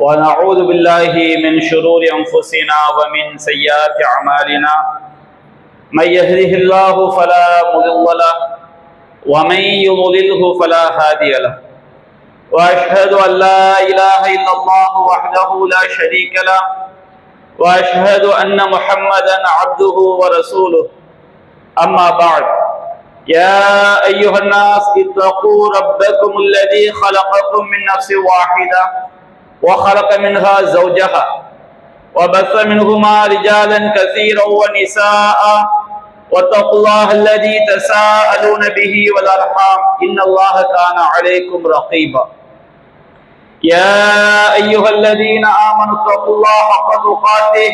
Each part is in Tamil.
ونعوذ بالله من شرور أنفسنا ومن سيئات أعمالنا من يهده الله فلا مضل له ومن يضلله فلا هادي له وأشهد أن لا إله إلا الله وحده لا شريك له وأشهد أن محمدا عبده ورسوله أما بعد يا أيها الناس اتقوا ربكم الذي خلقكم من نفس واحدة وخلق منها زوجها وبث منهما رجالا كثيرا ونساء واتقوا الله الذي تساءلون به والأرحام إن الله كان عليكم رقيبا يا أيها الذين آمنوا اتقوا الله حق تقاته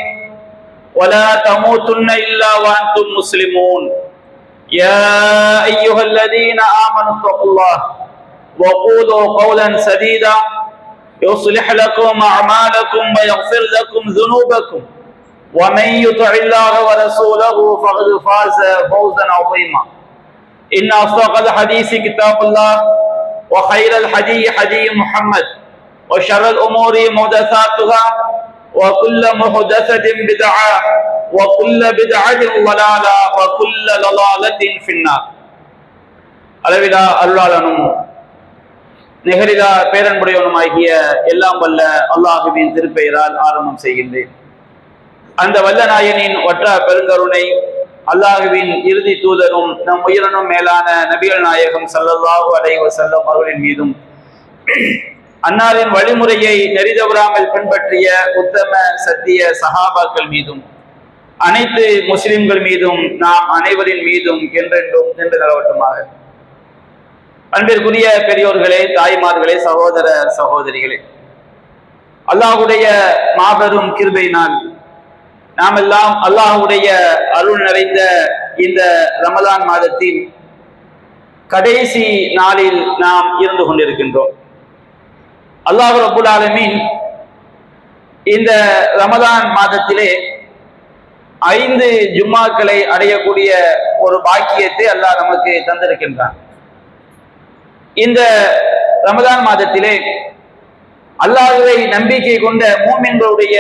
ولا تموتن إلا وأنتم مسلمون يا أيها الذين آمنوا اتقوا الله وقولوا قولا سديدا يصلح لكم أعمالكم ويغفر لكم ذنوبكم ومن يطع الله ورسوله فقد فاز فوزا عظيما إن أصدق الحديث كتاب الله وخير الحديث حديث محمد وشر الأمور محدثاتها وكل محدثة بدعة وكل بدعة ضلالة وكل ضلالة في النار. அளவிலா அருளாளனும் நிகரிலா பேரன்புடையவனுமாகிய எல்லாம் வல்ல அல்லாஹுவின் திருப்பெயரால் ஆரம்பம் செய்கின்றேன். அந்த வல்ல நாயனின் ஒற்றா பெருங்கருணை அல்லாஹுவின் இறுதி தூதரும் நம் உயிரினும் மேலான நபிகள் நாயகம் ஸல்லல்லாஹு அலைஹி வஸல்லம் அவர்களின் மீதும் அன்னாரின் வழிமுறையை நெறிதவறாமல் பின்பற்றிய உத்தம சத்திய சஹாபாக்கள் மீதும் அனைத்து முஸ்லிம்கள் மீதும் நாம் அனைவரின் மீதும் என்றென்றும் நின்று நிலவட்டுமாக. அன்பிற்குரிய பெரியோர்களே, தாய்மார்களே, சகோதர சகோதரிகளே, அல்லாஹுடைய மாபெரும் கிருபையினால் நாம் எல்லாம் அல்லாஹுடைய அருள் நிறைந்த இந்த ரமலான் மாதத்தின் கடைசி நாளில் நாம் இருந்து கொண்டிருக்கின்றோம். அல்லாஹ் ரப்புல் ஆலமீன் இந்த ரமலான் மாதத்திலே 5 ஜும்மாக்களை அடையக்கூடிய ஒரு பாக்கியத்தை அல்லாஹ் நமக்கு தந்திருக்கின்றான். இந்த ரமலான் மாதத்திலே அல்லாஹ்வை நம்பிக்கை கொண்ட மூமின்களுடைய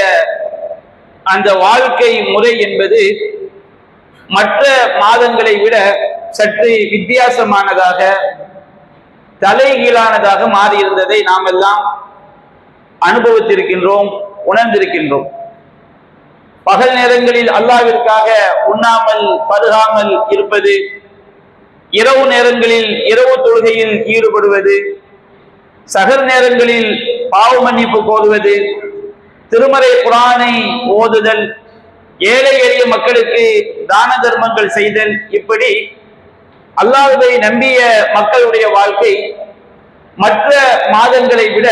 அந்த வாழ்க்கை முறை என்பது மற்ற மாதங்களை விட சற்று வித்தியாசமானதாக தலைகீழானதாக மாறியிருந்ததை நாம் எல்லாம் அனுபவித்திருக்கின்றோம், உணர்ந்திருக்கின்றோம். பகல் நேரங்களில் அல்லாஹ்விற்காக உண்ணாமல் பருகாமல் இருப்பது, இரவு நேரங்களில் இரவு தொழுகையில் ஈடுபடுவது, சகர் நேரங்களில் பாவ மன்னிப்பு கோருவது, திருமறை குர்ஆனை ஓதுதல், ஏழை எளிய மக்களுக்கு தான தர்மங்கள் செய்தல், இப்படி அல்லாஹ்வை நம்பிய மக்களுடைய வாழ்க்கை மற்ற மாதங்களை விட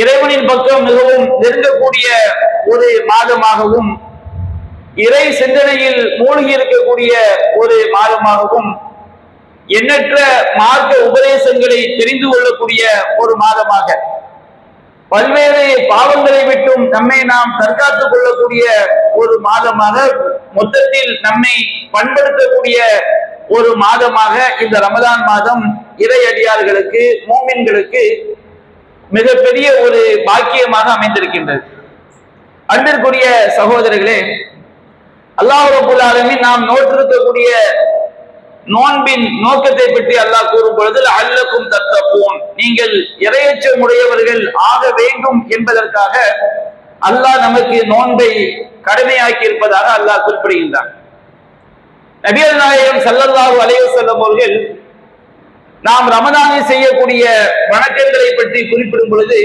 இறைவனின் பக்கம் மிகவும் நெருங்கக்கூடிய ஒரு மாதமாகவும், இறை சிந்தனையில் மூழ்கி இருக்கக்கூடிய ஒரு மாதமாகவும், எண்ணற்ற மார்க்க உபதேசங்களை தெரிந்து கொள்ளக்கூடிய ஒரு மாதமாக, பல்வேறு பாவங்களை விட்டும் நம்மை நாம் தற்காத்துக் கொள்ளக்கூடிய ஒரு மாதமாக, மொத்தத்தில் நம்மை பண்படுத்தக்கூடிய ஒரு மாதமாக இந்த ரமலான் மாதம் இறை அடியார்களுக்கு, மூமின்களுக்கு மிகப்பெரிய ஒரு பாக்கியமாக அமைந்திருக்கின்றது. அன்பிற்குரிய சகோதரர்களே, அல்லாஹ் ரப்புல் ஆலமீன் நாம் நோற்றிருக்கக்கூடிய நோன்பின் நோக்கத்தை பற்றி அல்லாஹ் கூறும் பொழுது அல்லக்கும் தத்தப்போன், நீங்கள் இறையச்சமுடையவர்கள் ஆக வேண்டும் என்பதற்காக அல்லாஹ் நமக்கு நோன்பை கடமையாக்கி இருப்பதாக அல்லாஹ் குறிப்பிடுகின்றான். நபிகள் நாயகம் ஸல்லல்லாஹு அலைஹி வஸல்லம் அவர்கள் நாம் ரமதானில் செய்யக்கூடிய வணக்கங்களை பற்றி குறிப்பிடும் பொழுது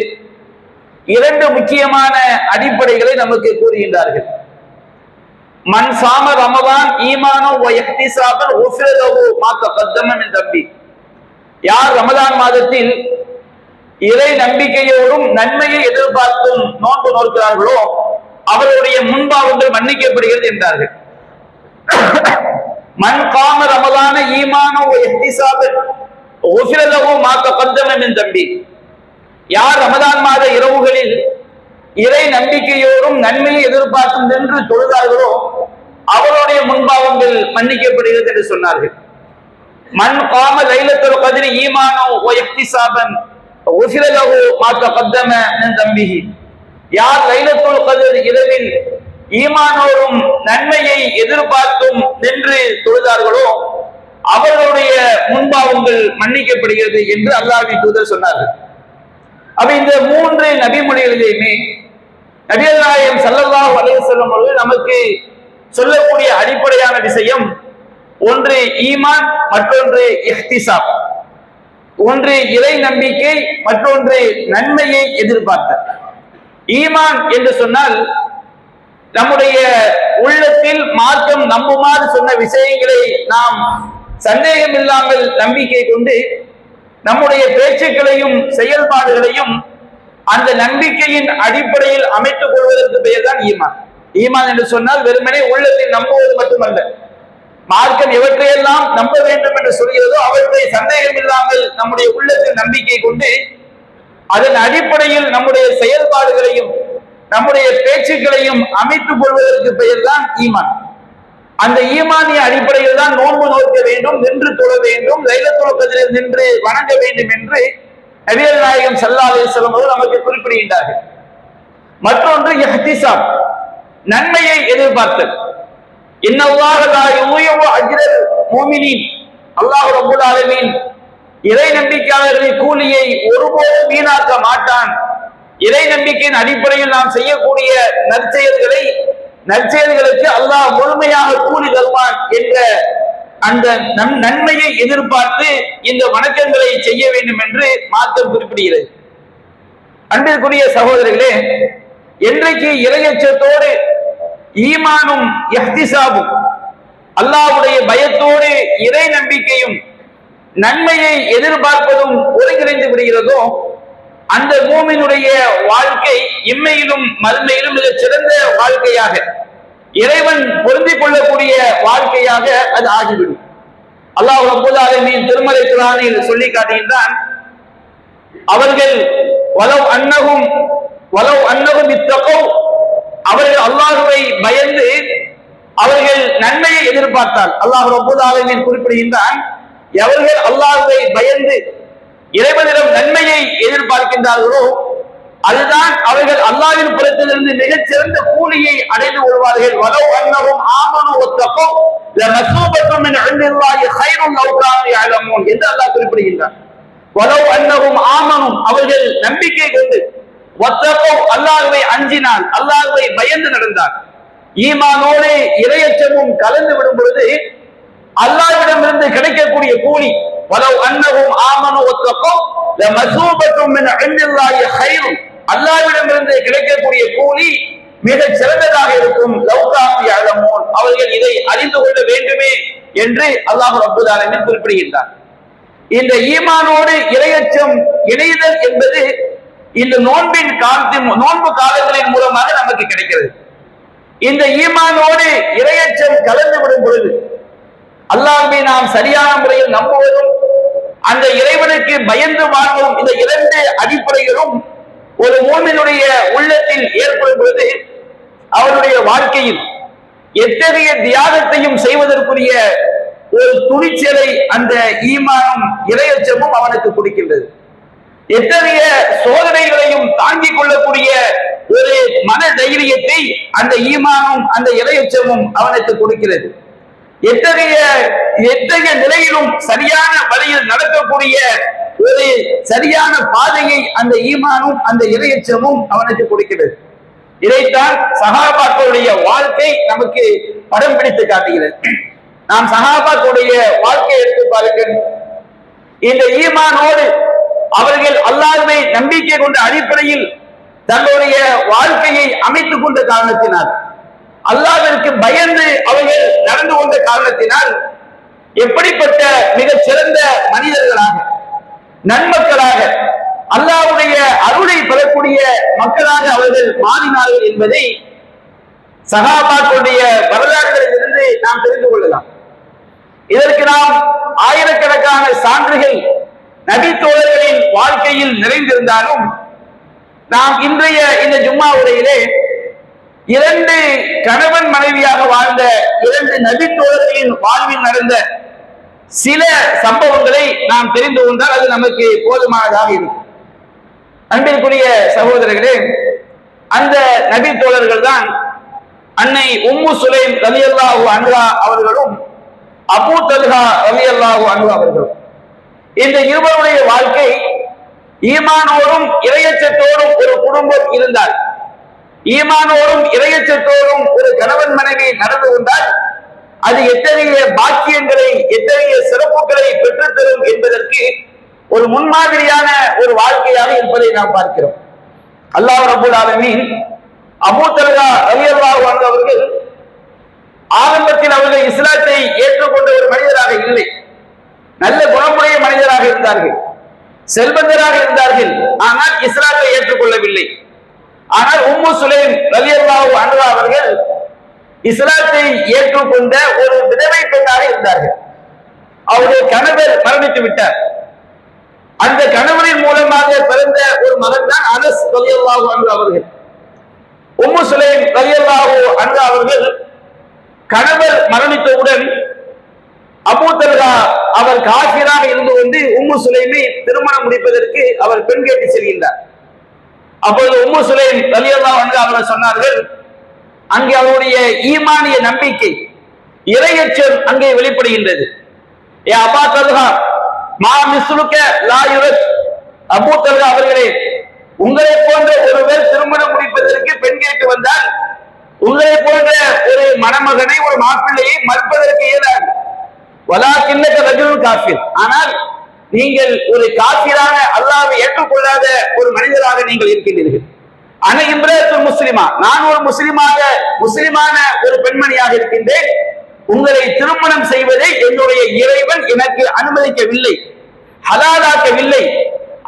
2 முக்கியமான அடிப்படைகளை நமக்கு கூறுகின்றார்கள். மன் சாம ரமதான் ஈமானோ வ இஹ்திசாபன் உஃபிர லஹு மா தகத்தம மின் தம்பி, யார் ரமதான் மாதத்தில் இறை நம்பிக்கையோடும் நன்மையை எதிர்பார்த்தும் நோன்பு நோக்கிறார்களோ அவருடைய முன்பாவங்கள் மன்னிக்கப்படுகிறது என்றார்கள். மன் காம ரமதான ஈமானோ வ இஹ்திசாபன் உஃபிர லஹு மா தகத்தம மின் தம்பி, யார் ரமதான் மாத இரவுகளில் இறை நம்பிக்கையோடும் நன்மையை எதிர்பார்க்கும் என்று தொழுதார்களோ அவருடைய முன்பாவங்கள் மன்னிக்கப்படுகிறது என்று சொன்னார்கள். மன் காம லைலத்துல் கத்ரி ஈமானோ வ இஹ்திசாபன் உஃபிர லஹு மா தகத்தம மின் தம்பிஹி. யார் லைலத்துல் கத்ர் இரவில் ஈமானோடும் நன்மையை எதிர்பார்த்தும் நின்று தொழுதார்களோ அவர்களுடைய முன்பாவங்கள் மன்னிக்கப்படுகிறது என்று அல்லாஹ்வின் தூதர் சொன்னார்கள். அப்ப இந்த 3 நபிமொழிகளிலுமே நபிகள் நாயகம் ஸல்லல்லாஹு அலைஹி வஸல்லம் அவர்கள் நமக்கு சொல்லக்கூடிய அடிப்படையான விஷயம் ஒன்று ஈமான், மற்றொன்று இஹ்திசாப். ஒன்று இறை நம்பிக்கை, மற்றொன்று நன்மையை எதிர்பார்த்தல். ஈமான் என்று சொன்னால் நம்முடைய உள்ளத்தில் மார்க்கம் நம்புமாறு சொன்ன விஷயங்களை நாம் சந்தேகம் இல்லாமல் நம்பிக்கை கொண்டு நம்முடைய பேச்சுக்களையும் செயல்பாடுகளையும் அந்த நம்பிக்கையின் அடிப்படையில் அமைத்துக் கொள்வதற்கு பெயர் தான் ஈமான். ஈமான் என்று சொன்னால் வெறுமனே உள்ளத்தில் நம்புவது மட்டுமல்ல, மார்க்கம் எவற்றையெல்லாம் நம்ப வேண்டும் என்று சொல்கிறதோ அவற்றை சந்தேகம் இல்லாமல் நம்முடைய உள்ளத்தில் நம்பிக்கை கொண்டு அதன் அடிப்படையில் நம்முடைய செயல்பாடுகளையும் நம்முடைய பேச்சுக்களையும் அமைத்துக் கொள்வதற்கு பெயர் தான் ஈமான். அந்த ஈமானிய அடிப்படையில் தான் நோன்பு நோக்க வேண்டும், நின்று தொழ வேண்டும், லைலத்துல் கத்ரில் நின்று வணங்க வேண்டும் என்று நபிகள் நாயகம் ஸல்லல்லாஹு அலைஹி வஸல்லம் அவர்கள் நமக்கு குறிப்பிடுகின்றார்கள். மற்றொன்று இஹ்திசாப், நன்மையை எதிர்பார்த்தல். இன்னல்லாஹ லா யுضيع அஜ்ரல் முஃமினீன், அல்லாஹ் ரப்பல் ஆலமீன் இறை நம்பிக்கையாளர்களின் கூலியை ஒருபோதும் வீணாக்க மாட்டான். இறை நம்பிக்கையின் அடிப்படையில் நாம் செய்யக்கூடிய நற்செயல்களுக்கு அல்லாஹ் முழுமையாக கூலி தருவான் என்ற அந்த நன்மையை எதிர்பார்த்து இந்த வணக்கங்களை செய்ய வேண்டும் என்று மார்க்கம் குறிப்பிடுகிறது. அன்பிற்குரிய சகோதரர்களே, என்றைக்கு இறையச்சத்தோடு ஈமானும் இஹ்திசாபும் அல்லாஹ்வுடைய பயத்தோடு இறை நம்பிக்கையும் நன்மையை எதிர்பார்ப்பதும் ஒருங்கிணைந்து விடுகிறதோ அந்த மூமினுடைய வாழ்க்கை இம்மையிலும் மறுமையிலும் மிகச் சிறந்த வாழ்க்கையாக, இறைவன் பொருந்திக் கொள்ளக்கூடிய வாழ்க்கையாக அது ஆகிவிடும். அல்லாஹ் ரப்பல் ஆலமீன் திருமறை குர்ஆனில் சொல்லி காட்டுகின்றான், அவர்கள் வலவ் அன்னஹும் இத்தகௌ, அவர்கள் அல்லாஹ்வை பயந்து அவர்கள் நன்மையை எதிர்பார்த்தால், அல்லாஹ் ரப்பல் ஆலமீன் குறிப்பிடுகின்றான், எவர்கள் அல்லாஹ்வை பயந்து இறைவனிடம் நன்மையை எதிர்பார்க்கின்றார்களோ அதுதான் அவர்கள் அல்லாஹ்வின் புறத்திலிருந்து மிகச் சிறந்த கூலியை அடைந்து கொள்வார்கள். வலவ் அன்னஹும் ஆமனு வத்தகௌ லமஸூபத்தும் மின் இன்டில்லாஹி கைருன் லவ் கானூ யஅலமூன் என்று அல்லாஹ் குறிப்பிடுகின்றான். வலவ் அன்னஹும் ஆமனு, அவர்கள் நம்பிக்கை கொண்டு, வத்தகௌ அல்லாஹ்வை அஞ்சினால், அல்லாஹ்வை பயந்து நடந்தார், ஈமானோடு இறையச்சமும் கலந்து விடும் பொழுது அல்லாஹ்விடமிருந்து கிடைக்கக்கூடிய கூலி வலவ் அன்னஹும் ஆமனு வத்தகௌ லமஸூபத்தும் மின் இன்டில்லாஹி கைருன், அல்லாஹ்விடமிருந்து கிடைக்கக்கூடிய கூலி மிகச் சிறந்ததாக இருக்கும். லவ் கானூ யஅலமூன், அவர்கள் இதை அறிந்து கொள்ள வேண்டுமே என்று அல்லாஹ் ரப்பல் ஆலமீன் குறிப்பிடுகின்றார். இந்த ஈமானோடு இறையச்சம் இணைதல் என்பது இந்த நோன்பு காலங்களின் மூலமாக நமக்கு கிடைக்கிறது. இந்த ஈமானோடு இறையச்சம் கலந்து விடும் பொழுது அல்லாஹ்வை நாம் சரியான முறையில் நம்புவதும் அந்த இறைவனுக்கு பயந்து வாழ்வதும், இந்த 2 அடிப்படைகளும் ஒரு மூமினுடைய உள்ளத்தில் ஏற்படும் பொழுது அவருடைய வாழ்க்கையில் எத்தகைய தியாகத்தையும் செய்வதற்குரிய ஒரு துணிச்சலை அந்த ஈமானும் இறையச்சமும் அவனுக்கு கொடுக்கின்றது. எத்தகைய சோதனைகளையும் தாங்கிக் கொள்ளக்கூடிய ஒரு மன தைரியத்தை அந்த ஈமானும் அந்த இறையச்சமும் அவனுக்கு கொடுக்கிறது. எத்தகைய நிலையிலும் சரியான வழியில் நடக்கக்கூடிய ஒரு சரியான பாதையை அந்த ஈமானும் அந்த இறையச்சமும் அவனுக்கு கொடுக்கிறது. இதைத்தான் சஹாபாக்களுடைய வாழ்க்கை நமக்கு படம் பிடித்து காட்டுகிறது. நாம் சஹாபாக்களுடைய வாழ்க்கையை எடுத்து பாருங்கள். இந்த ஈமானோடு அவர்கள் அல்லாஹ்வை நம்பிக்கை கொண்ட அடிப்படையில் தங்களுடைய வாழ்க்கையை அமைத்துக் கொண்ட காரணத்தினால், அல்லாஹ்விற்கு பயந்து அவர்கள் நடந்து கொண்ட காரணத்தினால் எப்படிப்பட்ட மிகச் சிறந்த மனிதர்களாக, நன்மக்களாக, அல்லாஹ்வுடைய அருளை பெறக்கூடிய மக்களாக அவர்கள் மாறினார்கள் என்பதை சஹாபாக்களுடைய வரலாறுகளில் இருந்து நாம் தெரிந்து கொள்ளலாம். இதற்கு நாம் ஆயிரக்கணக்கான சான்றுகள் நபி தோழர்களின் வாழ்க்கையில் நிறைந்திருந்தாலும் நாம் இன்றைய இந்த ஜும்மா உரையிலே 2 கணவன் மனைவியாக வாழ்ந்த 2 நபி தோழர்களின் வாழ்வில் நடந்த சில சம்பவங்களை நாம் தெரிந்து கொண்டால் அது நமக்கு போதுமானதாக இருக்கும். அன்பிற்குரிய சகோதரர்களே, அந்த நபி தோழர்கள் தான் அன்னை உம்மு சுலைம் ரலியல்லாஹு அன்ஹா அவர்களும் அபூ தல்ஹா ரலியல்லாஹு அன்ஹு அவர்களும். இந்த இருவருடைய வாழ்க்கை ஈமானோடும் இறையச்சத்தோடும் ஒரு குடும்பம் இருந்தால், ஈமானோடும் இறையச்சத்தோடும் ஒரு கணவன் மனைவி நடந்து கொண்டால் அது எத்தகைய பாக்கியங்களை எத்தகைய சிறப்புகளை பெற்றுத்தரும் என்பதற்கு ஒரு முன்மாதிரியான ஒரு வாழ்க்கையாக இருப்பதை நாம் பார்க்கிறோம். அல்லாஹ் ரப்பல் ஆலமீன் அபூ தல்ஹா ரலியல்லாஹு அன்ஹு அவர்கள் ஆரம்பத்தில் அவர்கள் இஸ்லாத்தை ஏற்றுக்கொண்ட ஒரு மனிதராக இல்லை. நல்ல குணமுடைய மனிதராக இருந்தார்கள், செல்வந்தராக இருந்தார்கள். ஆனால் இஸ்லாத்தை ஏற்றுக்கொள்ளவில்லை. ஆனால் உம்மு சுலைம் ரலியல்லாஹு அன்ஹா அவர்கள் இஸ்லாத்தை ஏற்றுக்கொண்ட ஒரு விதவை பெண்ணாக இருந்தார்கள். அவருடைய கணவர் மரணித்து விட்டார். அந்த கணவரின் மூலமாக பிறந்த ஒரு மகன் தான் அனஸ் ரலியல்லாஹு அன்ஹு அவர்கள். உம்மு சுலைம் ரலியல்லாஹு அன்ஹா அவர்கள் கணவர் மரணித்தவுடன் அபூ தல்ஹா அவர் காஃபிராக இருந்து கொண்டு உம்மு சுலைமை திருமணம் முடிப்பதற்கு அவர் பெண் கேட்டு செல்கின்றார். அப்பொழுது உம்மு சுலைம் ரலியல்லாஹு அன்ஹா அவர்கள் சொன்னார்கள், அங்கே அவருடைய ஈமானிய நம்பிக்கை இறையச்சம் அங்கே வெளிப்படுகின்றது. ஏ அபா தல்ஹா மா மிஸ்லுக லா யுரத், அபூ தல்ஹா அவர்களே, உங்களை போன்ற ஒருவர் திருமணம் முடிப்பதற்கு பெண் கேட்டு வந்தால் உங்களை போன்ற ஒரு மணமகனை ஒரு மாப்பிள்ளையை மறுப்பதற்கு இயலாது. வலாக்கின்னக ரஜுலுன் காஃபிர், ஆனால் நீங்கள் ஒரு காஃபிரான அல்லாஹ்வை ஏற்றுக்கொள்ளாத ஒரு மனிதராக நீங்கள் இருக்கின்றீர்கள். அன இம்ரத்து முஸ்லிமா, நான் ஒரு முஸ்லிமான ஒரு பெண்மணியாக இருக்கின்றேன். உங்களை திருமணம் செய்வதை என்னுடைய இறைவன் எனக்கு அனுமதிக்கவில்லை, ஹலாலாக்கவில்லை.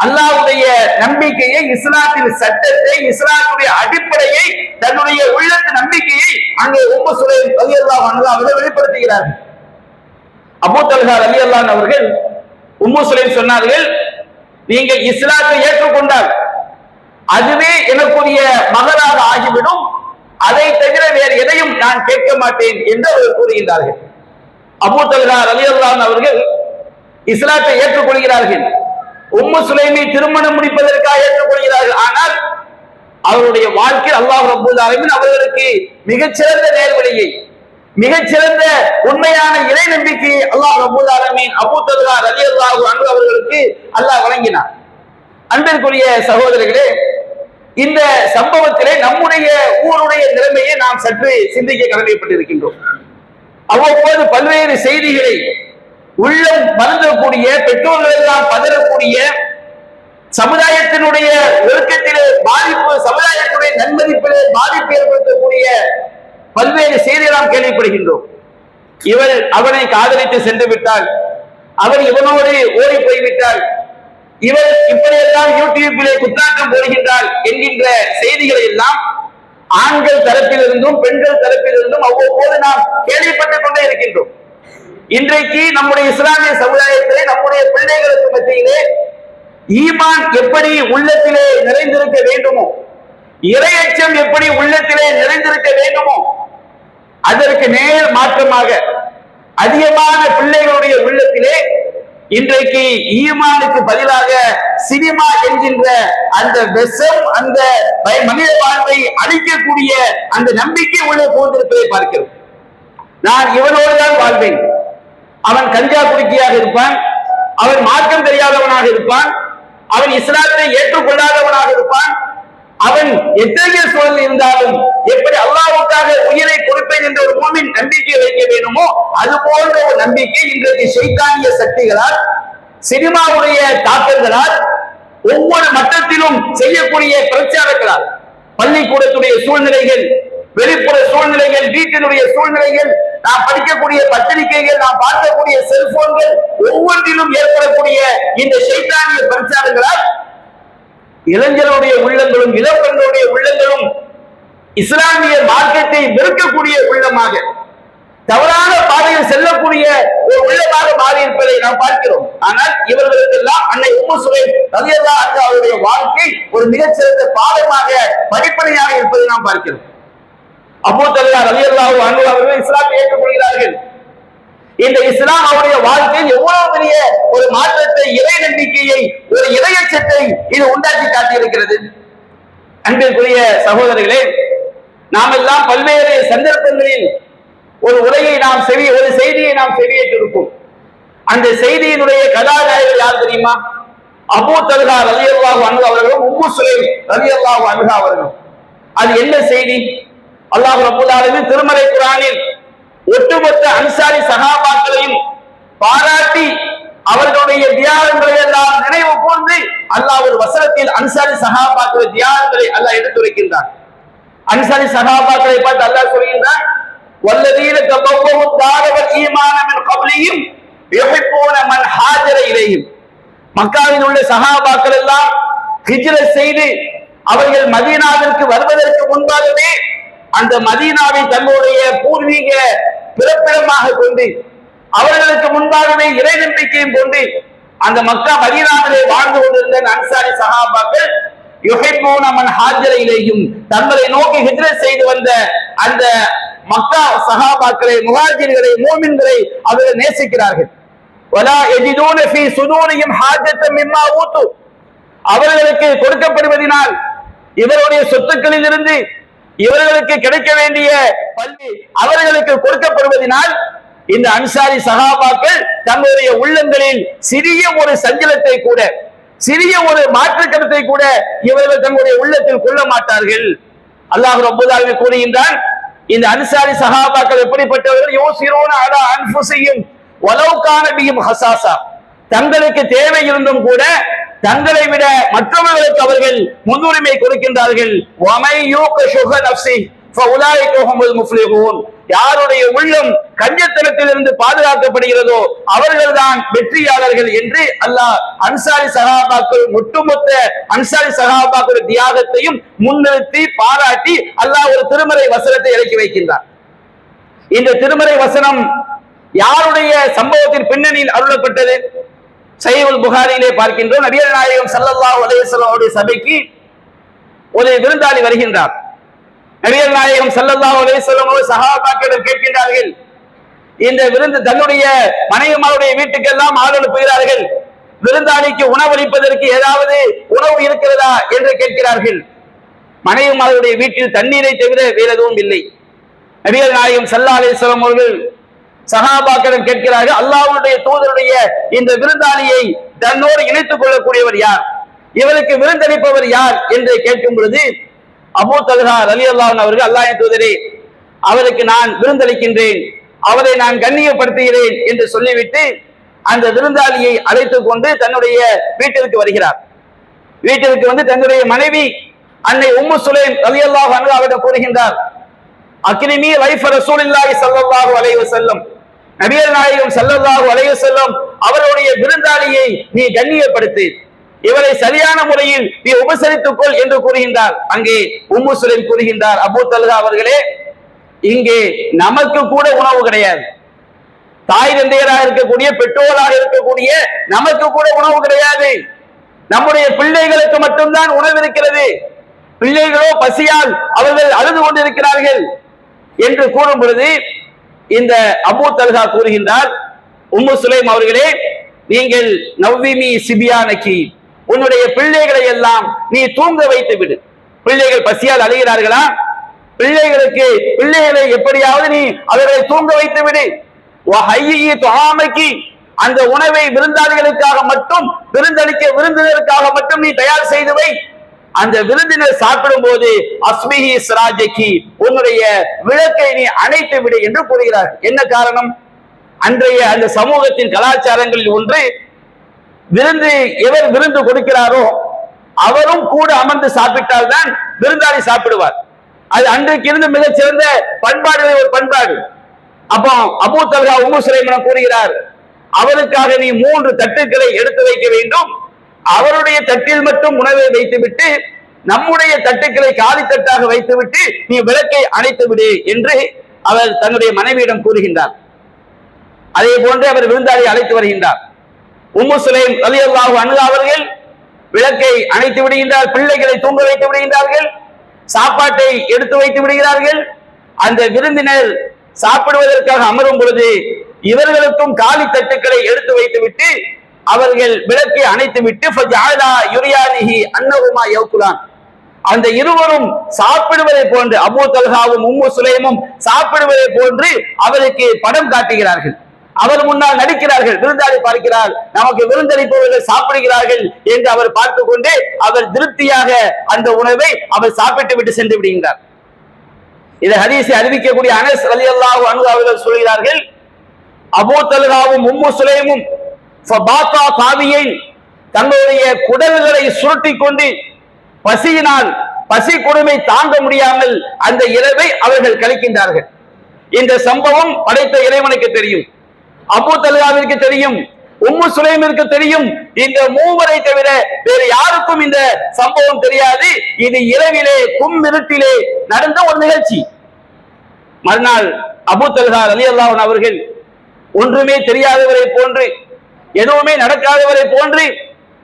அல்லாஹ்வுடைய நம்பிக்கையை, இஸ்லாத்தின் சட்டத்தை, இஸ்லாத்துடைய அடிப்படையை, தன்னுடைய உள்ளத்து நம்பிக்கையை அங்கே உம்மு சுலைம் ரலியல்லாஹு அன்ஹா அவர்கள் வெளிப்படுத்துகிறார்கள். அபூ தல்ஹா ரலியல்லாஹு அன்ஹு அவர்கள் உம்மு சுலைம் சொன்னார்கள், நீங்கள் இஸ்லாத்தை ஏற்றுக்கொண்டால் அதுவே எனக்குரிய மகளாக ஆகிவிடும், அதை தவிர வேறு எதையும் நான் கேட்க மாட்டேன் என்று அவர்கள் கூறுகின்றார்கள். அபூ தல்ஹா ரலியல்லாஹு அன்ஹு அவர்கள் இஸ்லாத்தை ஏற்றுக்கொள்கிறார்கள். உம்மு சுலைமை திருமணம் முடிப்பதற்காக ஏற்றுக்கொள்கிறார்கள். ஆனால் அவருடைய வாழ்க்கை அல்லாஹ் ரப்பல் ஆலமீன் அவர்களுக்கு மிகச்சிறந்த நேர்வழியை, மிகச்சிறந்த உண்மையான இறை நம்பிக்கையை அல்லாஹ் ரப்பல் ஆலமீன் அபூ தல்ஹா ரலியல்லாஹு அன்ஹு அவர்களுக்கு அல்லாஹ் வழங்கினார். அன்பிற்குரிய சகோதரர்களே, இந்த சம்பவத்திலே நம்முடைய ஊருடைய நிலைமையை நாம் சற்று சிந்திக்க கடமைப்பட்டிருக்கின்றோம். அவ்வப்போது பல்வேறு செய்திகளை உள்ளம் மறந்தக்கூடிய, பெற்றோர்கள் எல்லாம் பதறக்கூடிய, சமுதாயத்தினுடைய ஒழுக்கத்திலே பாதிப்பு, சமுதாயத்துடைய நன்மதிப்பிலே பாதிப்பு ஏற்படுத்தக்கூடிய பல்வேறு செய்திகளை நாம் கேள்விப்படுகின்றோம். இவள் அவனை காதலித்து சென்று விட்டால், அவன் இவனோடு ஓடி போய்விட்டால், இவள் இப்படியெல்லாம் யூடியூபிலே குத்தாட்டம் போடுகின்றாள் என்கின்ற செய்திகளை எல்லாம் ஆண்கள் தரப்பிலிருந்தும் பெண்கள் தரப்பிலிருந்தும் அவ்வப்போது நாம் கேள்விப்பட்டுக் கொண்டே இருக்கின்றோம். இன்றைக்கு நம்முடைய இஸ்லாமிய சமுதாயத்திலே நம்முடைய பிள்ளைகளுக்கு மத்தியிலே ஈமான் எப்படி உள்ளத்திலே நிறைந்திருக்க வேண்டுமோ, இறையச்சம் எப்படி உள்ளத்திலே நிறைந்திருக்க வேண்டுமோ, அதற்கு நேர் மாற்றமாக அதிகமான பிள்ளைகளுடைய உள்ளத்திலே இன்றைக்கு ஈமானுக்கு பதிலாக சினிமா என்கின்ற அந்த விஷம், அந்த மனித வாழ்வை அழிக்கக்கூடிய அந்த நம்பிக்கை உள்ளே போந்திருப்பதை பார்க்கிறோம். நான் இவனோடு தான் வாழ்வேன், அவன் கஞ்சா குடிக்கையாக இருப்பான், அவன் மார்க்கம் தெரியாதவனாக இருப்பான், அவன் இஸ்லாத்தை ஏற்றுக்கொள்ளாதவனாக இருப்பான், அவன் எத்தகைய சூழல் இருந்தாலும் எப்படி அல்லாஹ்வுக்காக உயிரை கொடுப்பேன் என்ற ஒரு மூமின் நம்பிக்கை வைக்க வேண்டுமோ அது போன்ற ஒரு நம்பிக்கை இன்றைக்கு ஷைத்தானிய சக்திகளால், சினிமாவுடைய தாக்கங்களால், ஒவ்வொரு மட்டத்திலும் செய்யக்கூடிய பிரச்சாரங்களால், பள்ளிக்கூடத்துடைய சூழ்நிலைகள், வெளிப்புற சூழ்நிலைகள், வீட்டினுடைய சூழ்நிலைகள், நாம் படிக்கக்கூடிய பத்திரிகைகள், நாம் பார்க்கக்கூடிய செல்போன்கள், ஒவ்வொன்றிலும் ஏற்படக்கூடிய இந்த ஷைத்தானிய பிரச்சாரங்களால் இளைஞருடைய உள்ளங்களும் இளம்பெண்களுடைய உள்ளங்களும் இஸ்லாமிய மார்க்கத்தை வெறுக்கக்கூடிய உள்ளமாக, தவறான பாதையில் செல்லக்கூடிய ஒரு உள்ளமாக மாறி இருப்பதை நாம் பார்க்கிறோம். ஆனால் இவர்களுக்கெல்லாம் அன்னை உம்மு சுலைம் ரலியல்லாஹு அன்ஹா அவருடைய வாழ்க்கை ஒரு மிகச்சிறந்த பாடமாக, படிப்பனையாக இருப்பதை நாம் பார்க்கிறோம். அபூ தல்ஹா ரலியல்லாஹு அன்ஹு அவர்கள் இஸ்லாத்தை ஏற்றுக்கொள்கிறார்கள். இந்த இஸ்லாம் அவருடைய வாழ்க்கையில் எவ்வளவு பெரிய ஒரு மாற்றத்தை, இறை நம்பிக்கையை, ஒரு இறையச்சத்தை இது உண்டாக்கி காட்டியிருக்கிறது. அன்பிற்குரிய சகோதரர்களே, நாம் எல்லாம் பல்வேறு சந்தர்ப்பங்களில் ஒரு உரையை நாம் ஒரு செய்தியை நாம் செவியேற்றிருப்போம். அந்த செய்தியினுடைய கதாநாயகர் யார் தெரியுமா? அபூ தல்ஹா ரலியல்லாஹு அன்ஹு அவர்களும் உம்மு சுலைம் ரலியல்லாஹு அன்ஹா அவர்களும். அது என்ன செய்தி? அல்லாஹ் ரப்பல் ஆலமீன் திருமறை குர்ஆனில் ஒட்டுமொத்த அன்சாரி சஹாபாக்களையும் பாராட்டி அவர்களுடைய தியாகங்களை எல்லாம் நினைவு கூர்ந்து அல்லாஹ் ஒரு வசனத்தில் அன்சாரி சஹாபாக்களுடைய தியாகங்களை அல்லாஹ் எடுத்துரைக்கின்றான். அன்சாரி சஹாபாக்களை பார்த்து அல்லாஹ் சொல்கின்றான், வல்லதீன தபவ்வஹு தார வல் ஈமான மின் கப்லிஹிம் யுஹிப்பூன மன் ஹாஜர இலைஹிம். மக்காவில் உள்ள சஹாபாக்கள் எல்லாம் ஹிஜ்ரத் செய்து அவர்கள் மதீனாவிற்கு வருவதற்கு முன்பாகவே அந்த மதீனாவை தன்னுடைய பூர்வீக பிறப்பிடமாக கொண்டு அவர்களுக்கு முன்பாகவே இறை நம்பிக்கையும் கொண்டு அந்த மக்கா மதீனாவிலே வாழ்ந்து கொண்டிருந்த அன்சாரி சஹாபாக்கள் யுஹிப்பூன மன் ஹாஜர இலைஹிம், தங்களை நோக்கி ஹிஜ்ரத் செய்து வந்த அந்த மக்கா சஹாபாக்களை, முஹாஜிர்களை, மூமின்களை அவர்கள் நேசிக்கிறார்கள். வலா யஜிதூன ஃபீ சுதூரிஹிம் ஹாஜத்தன் மிம்மா ஊது, அவர்களுக்கு கொடுக்கப்படுவதினால் இவருடைய சொத்துக்களில் இருந்து இவர்களுக்கு கிடைக்க வேண்டிய பள்ளி அவர்களுக்கு கொடுக்கப்படுவதனால் இந்த அன்சாரி சஹாபாக்கள் தங்களுடைய உள்ளங்களில் சிறிய ஒரு சஞ்சலத்தை கூட, சிறிய ஒரு மாற்று கருத்தை கூட இவர்கள் தங்களுடைய உள்ளத்தில் கொள்ள மாட்டார்கள். அல்லாஹ் ரப்பல் ஆலமீன் கூறுகின்றான், இந்த அன்சாரி சஹாபாக்கள் எப்படிப்பட்டவர்கள்? யோசிரோன அலா அன்ஃபுஸிஹிம் வலவ் கான பிஹிம் ஹஸாஸா, தங்களுக்கு தேவை இருந்தும் கூட தங்களை விட மற்றவர்களுக்கு அவர்கள் முன்னுரிமை கொடுக்கின்றார்கள். வமை யூக ஷுஹ நஃப்ஸி ஃபஉலாயிக ஹுமுல் முஃப்லிஹூன், யாருடைய உள்ளம் கஞ்சத்தனத்திலிருந்து பாதுகாக்கப்படுகிறதோ அவர்கள்தான் வெற்றியாளர்கள் என்று அல்லாஹ் அன்சாரி சஹாபாக்கள், ஒட்டுமொத்த அன்சாரி சஹாபாக்கள் தியாகத்தையும் முன்னிறுத்தி பாராட்டி அல்லாஹ் ஒரு திருமறை வசனத்தை இறக்கி வைக்கின்றார். இந்த திருமறை வசனம் யாருடைய சம்பவத்தின் பின்னணியில் அருளப்பட்டது? சஹீஹுல் புகாரியிலே பார்க்கின்றோம். நபிகள் நாயகம் ஸல்லல்லாஹு அலைஹி வஸல்லம் அவருடைய சபைக்கு ஒரு விருந்தாளி வருகின்றார். நபிகள் நாயகம் ஸல்லல்லாஹு அலைஹி வஸல்லம் சஹாபாக்களிடம் கேட்கின்றார்கள், இந்த விருந்து தன்னுடைய மனைவிமாருடைய வீட்டுக்கெல்லாம் ஆள் அனுப்புகிறார்கள், விருந்தாளிக்கு உணவளிப்பதற்கு ஏதாவது உணவு இருக்கிறதா என்று கேட்கிறார்கள். மனைவிமாருடைய வீட்டில் தண்ணீரை தவிர வேறு எதுவும் இல்லை. நபிகள் நாயகம் ஸல்லல்லாஹு அலைஹி வஸல்லம் அவர்கள் சஹாபாக்களிடம் கேட்கிறார்கள், அல்லாஹ்வுடைய தூதருடைய இந்த விருந்தாளியை தன்னோடு இணைத்துக் கொள்ளக்கூடியவர் யார், இவருக்கு விருந்தளிப்பவர் யார் என்று கேட்கும் பொழுது அபூ தல்ஹா ரலியல்லாஹு அன்ஹு அவர்கள், அல்லாஹ்வின் தூதரே, அவருக்கு நான் விருந்தளிக்கின்றேன், அவரை நான் கண்ணியப்படுத்துகிறேன் என்று சொல்லிவிட்டு அந்த விருந்தாளியை அழைத்துக் கொண்டு தன்னுடைய வீட்டிற்கு வருகிறார். வீட்டிற்கு வந்து தன்னுடைய மனைவி அன்னை உம்மு சுலைம் ரலியல்லாஹு அன்ஹா அவரிடம் கூறுகின்றார், அக்ரிமி லைஃப ரசூலில்லாஹி ஸல்லல்லாஹு அலைஹி வஸல்லம், நபிகள் நாயகம் ஸல்லல்லாஹு அலைஹி வஸல்லம் அவருடைய விருந்தாளியை நீ கண்ணியப்படுத்து, இவரை சரியான முறையில் நீ உபசரித்துக் கொள் என்று கூறுகின்றார். அங்கே உம்மு சுலைம் கூறுகின்றார், அபூ தல்ஹா அவர்களே, இங்கே நமக்கு கூட உணவு கிடையாது, தாய் தந்தையராக இருக்கக்கூடிய, பெற்றோராக இருக்கக்கூடிய நமக்கு கூட உணவு கிடையாது, நம்முடைய பிள்ளைகளுக்கு மட்டும்தான் உணவு இருக்கிறது, பிள்ளைகளோ பசியால் அவர்கள் அழுது கொண்டிருக்கிறார்கள் என்று கூறும் பொழுது இந்த அபூ தல்ஹா கூறுகின்றார், உம்மு சுலைம் அவர்களே, நீங்கள் நவ்விமி சிபியானகி, உன்னுடைய பிள்ளைகளை எல்லாம் நீ தூங்க வைத்து விடு. பிள்ளைகள் பசியால் அழுகிறார்களா? பிள்ளைகளை எப்படியாவது நீ அவர்களை தூங்க வைத்து விடு. அந்த உணவை விருந்தாளிகளுக்காக மட்டும், விருந்தினருக்காக மட்டும் நீ தயார் செய்து வை. அந்த விருந்தினர் சாப்பிடும் போது அஸ்மிஹி சிராஜகி, உன்னுடைய விளக்கை நீ அணைத்து விடு என்று கூறுகிறார். என்ன காரணம்? அன்றைய அந்த சமூகத்தின் கலாச்சாரங்களில் ஒன்று, எவர் விருந்து கொடுக்கிறாரோ அவரும் கூட அமர்ந்து சாப்பிட்டால் தான் விருந்தாளி சாப்பிடுவார். அது அன்றைக்கு இருந்து மிகச் சிறந்த பண்பாடுகளில் ஒரு பண்பாடு. அப்போ அபூ தல்ஹா உம்மு சுலைம் கூறுகிறார், அவருக்காக நீ 3 தட்டுக்களை எடுத்து வைக்க வேண்டும், அவருடைய தட்டில் மட்டும் உணவை வைத்துவிட்டு நம்முடைய தட்டுக்களை காலி தட்டாக வைத்துவிட்டு நீ விளக்கை அணைத்து விடு என்று அவர் தன்னுடைய மனைவியிடம் கூறுகின்றார். அதே போன்று அவர் விருந்தாளி அழைத்து வருகின்றார். உம்மு சுலைம் ரலியல்லாஹு அன்ஹா அவர்கள் விளக்கை அணைத்து விடுகின்றார், பிள்ளைகளை தூங்க வைத்து விடுகின்றார்கள், சாப்பாட்டை எடுத்து வைத்து விடுகிறார்கள். அந்த விருந்தினர் சாப்பிடுவதற்காக அமரும் பொழுது இவர்களுக்கும் காலி தட்டுக்களை எடுத்து வைத்துவிட்டு அவர்கள் விளக்கை அணைத்து விட்டு அந்த இருவரும் சாப்பிடுவதை போன்று, அபூ தல்ஹாவும் உம்மு சுலைமும் சாப்பிடுவதை போன்று அவருக்கு படம் காட்டுகிறார்கள். அவர் முன்னால் நடிக்கிறார்கள். விருந்தாளி பார்க்கிறார், நமக்கு விருந்தளிப்பவர்கள் சாப்பிடுகிறார்கள் என்று அவர் பார்த்து கொண்டு அவர் திருப்தியாக அந்த உணவை அவர் சாப்பிட்டு விட்டு சென்று விடுகிறார். இந்த ஹதீஸை அறிவிக்கக்கூடிய அனஸ் ரலியல்லாஹு அன்ஹு அவர்கள் சொல்கிறார்கள், அபூ தல்ஹாவும் உம்மு சுலைமும் தங்களுடைய குடல்களை சுருட்டி கொண்டு பசியினால் பசி கொடுமை தாங்க முடியாமல் அந்த இரவை அவர்கள் கழிக்கின்றார்கள். இந்த சம்பவம் படைத்த இறைவனுக்கு தெரியும், அபூ தல்ஹாவிற்கு தெரியும், உம்மு சுலைமிற்கு தெரியும். இந்த மூவரை தவிர வேறு யாருக்கும் இந்த சம்பவம் தெரியாது. இது இரவிலே கும்மிருட்டிலே நடந்த ஒரு நிகழ்ச்சி. மறுநாள் அபூ தல்ஹா ரலியல்லாஹு அன்ஹு அவர்கள் ஒன்றுமே தெரியாதவரை போன்று, எதுவுமே நடக்காதவரை போன்று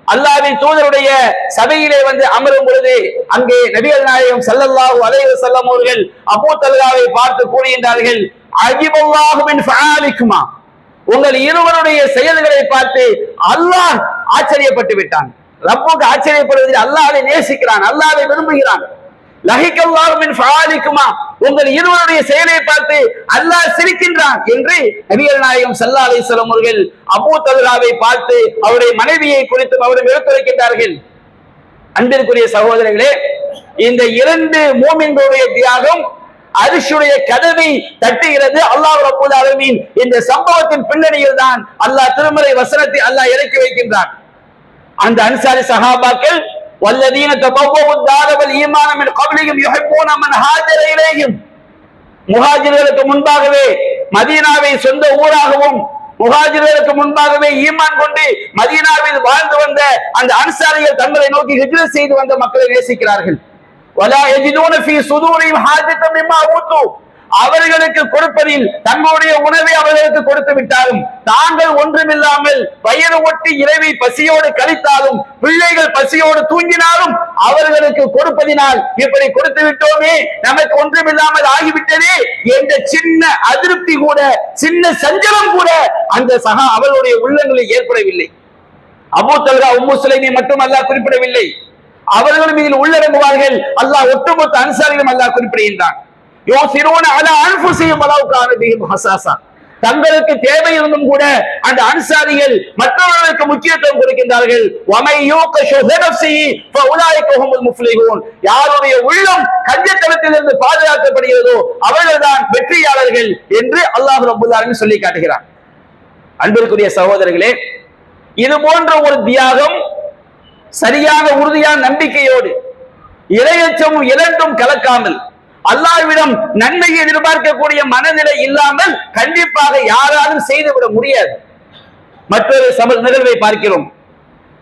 அல்லாஹ்வின் தூதருடைய சபையிலே வந்து அமரும் பொழுது அங்கே நபிகள் நாயகம் ஸல்லல்லாஹு அலைஹி வஸல்லம் அவர்கள் அபூ தல்ஹாவை பார்த்து கூறுகின்றார்கள், அஜிபல்லாஹு மின் ஃபஆலிக்குமா, உங்கள் இருவருடைய செயல்களை பார்த்து அல்லாஹ் ஆச்சரியப்பட்டு விட்டான். ரப்புக்கு ஆச்சரியப்படுவதில் அல்லாஹ்வை நேசிக்கிறான், அல்லாஹ்வை விரும்புகிறான். லஹிகல்லாஹு மின் ஃபஆலிக்குமா, உங்கள் இருவருடைய செயலை பார்த்து அல்லாஹ் சிரிக்கின்றான் என்று நபிகள் நாயகம் ஸல்லல்லாஹு அலைஹி வஸல்லம் அவர்கள் அபூ தல்ஹாவை பார்த்து அவருடைய மனைவியை குறித்து அவர்கள் எடுத்துரைக்கின்றார்கள். அன்பிற்குரிய சகோதரர்களே, இந்த இரண்டு மூமின்களுடைய தியாகம் அரிஷுடைய கதவை தட்டுகிறது. அல்லாஹ் ரப்பல் ஆலமீன் இந்த சம்பவத்தின் பின்னணியில் தான் அல்லாஹ் திருமறை வசனத்தை அல்லாஹ் இறக்கி வைக்கின்றான். அந்த அன்சாரி சஹாபாக்கள் والذين تبوؤوا الدار والإيمان من قبلهم يحبون من هاجر إليهم, முஹாஜிர்களுக்கு முன்பாகவே மதீனாவை சொந்த ஊராகவும் முஹாஜிர்களுக்கு முன்பாகவே ஈமான் கொண்டு மதீனாவில் வாழ்ந்து வந்த அந்த அன்சாரிகள் தங்களை நோக்கி ஹிஜ்ரத் செய்து வந்த மக்களை நேசிக்கிறார்கள். ولا يجدون في صدورهم حاجة مما أوتوا, அவர்களுக்கு கொடுப்பதில் தங்களுடைய உணவை அவர்களுக்கு கொடுத்து விட்டாலும், தாங்கள் ஒன்றுமில்லாமல் வயிறு ஒட்டி இரவை பசியோடு கழித்தாலும், பிள்ளைகள் பசியோடு தூங்கினாலும் அவர்களுக்கு கொடுப்பதினால் இப்படி கொடுத்து விட்டோமே, நமக்கு ஒன்றுமில்லாமல் ஆகிவிட்டதே என்ற சின்ன அதிருப்தி கூட, சின்ன சஞ்சலம் கூட அந்த அவர்களுடைய உள்ளங்களில் ஏற்படவில்லை. அபூ தல்ஹா உம்மு சுலைமை மட்டும் அல்லாஹ் குறிப்பிடவில்லை, அவர்களும் இதில் உள்ளடங்குவார்கள். அல்லாஹ் ஒட்டுமொத்த அன்சாரிகளும் அல்லாஹ் குறிப்பிடுகின்றான். தங்களுக்கு தேவை இருந்தும் கூட அந்த அன்சாரிகள் மற்றவர்களுக்கு முக்கியத்துவம் கொடுக்கின்றார்கள். யாருடைய உள்ளம் கஞ்சத்தனத்திலிருந்து பாதுகாக்கப்படுகிறதோ அவர்கள்தான் வெற்றியாளர்கள் என்று அல்லாஹ் ரப்பல் ஆலமீன் சொல்லி காட்டுகிறார். அன்பிற்குரிய சகோதரர்களே, இது போன்ற ஒரு தியாகம் சரியான உறுதியான நம்பிக்கையோடு இறையச்சமும் இரண்டும் கலக்காமல் அல்லாஹ்விடம் நன்மையை எதிர்பார்க்கக்கூடிய மனநிலை இல்லாமல் கண்டிப்பாக யாராலும் செய்துவிட முடியாது. மற்றொரு நிகழ்வை பார்க்கிறோம்.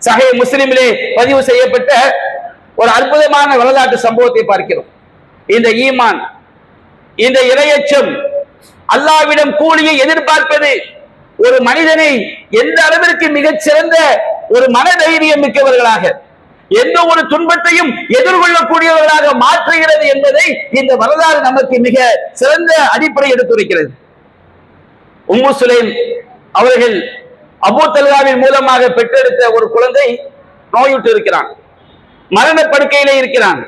சஹீஹ் முஸ்லிமிலே பதிவு செய்யப்பட்ட ஒரு அற்புதமான வரலாற்று சம்பவத்தை பார்க்கிறோம். இந்த ஈமான், இந்த இறையச்சம், அல்லாஹ்விடம் கூலியை எதிர்பார்ப்பது ஒரு மனிதனை எந்த அளவிற்கு மிகச் சிறந்த ஒரு மனதைரியம் மிக்கவர்களாக, எந்த ஒரு துன்பத்தையும் எதிர்கொள்ளக்கூடியவர்களாக மாற்றுகிறது என்பதை இந்த வரலாறு நமக்கு மிக சிறந்த அடிப்படை எடுத்துரைக்கிறது. உம்மு சுலைம் அவர்கள் அபூ தல்ஹாவின் மூலமாக பெற்றெடுத்த ஒரு குழந்தை நோயுற்று இருக்கிறான், மரணப்படுக்கையிலே இருக்கிறான்.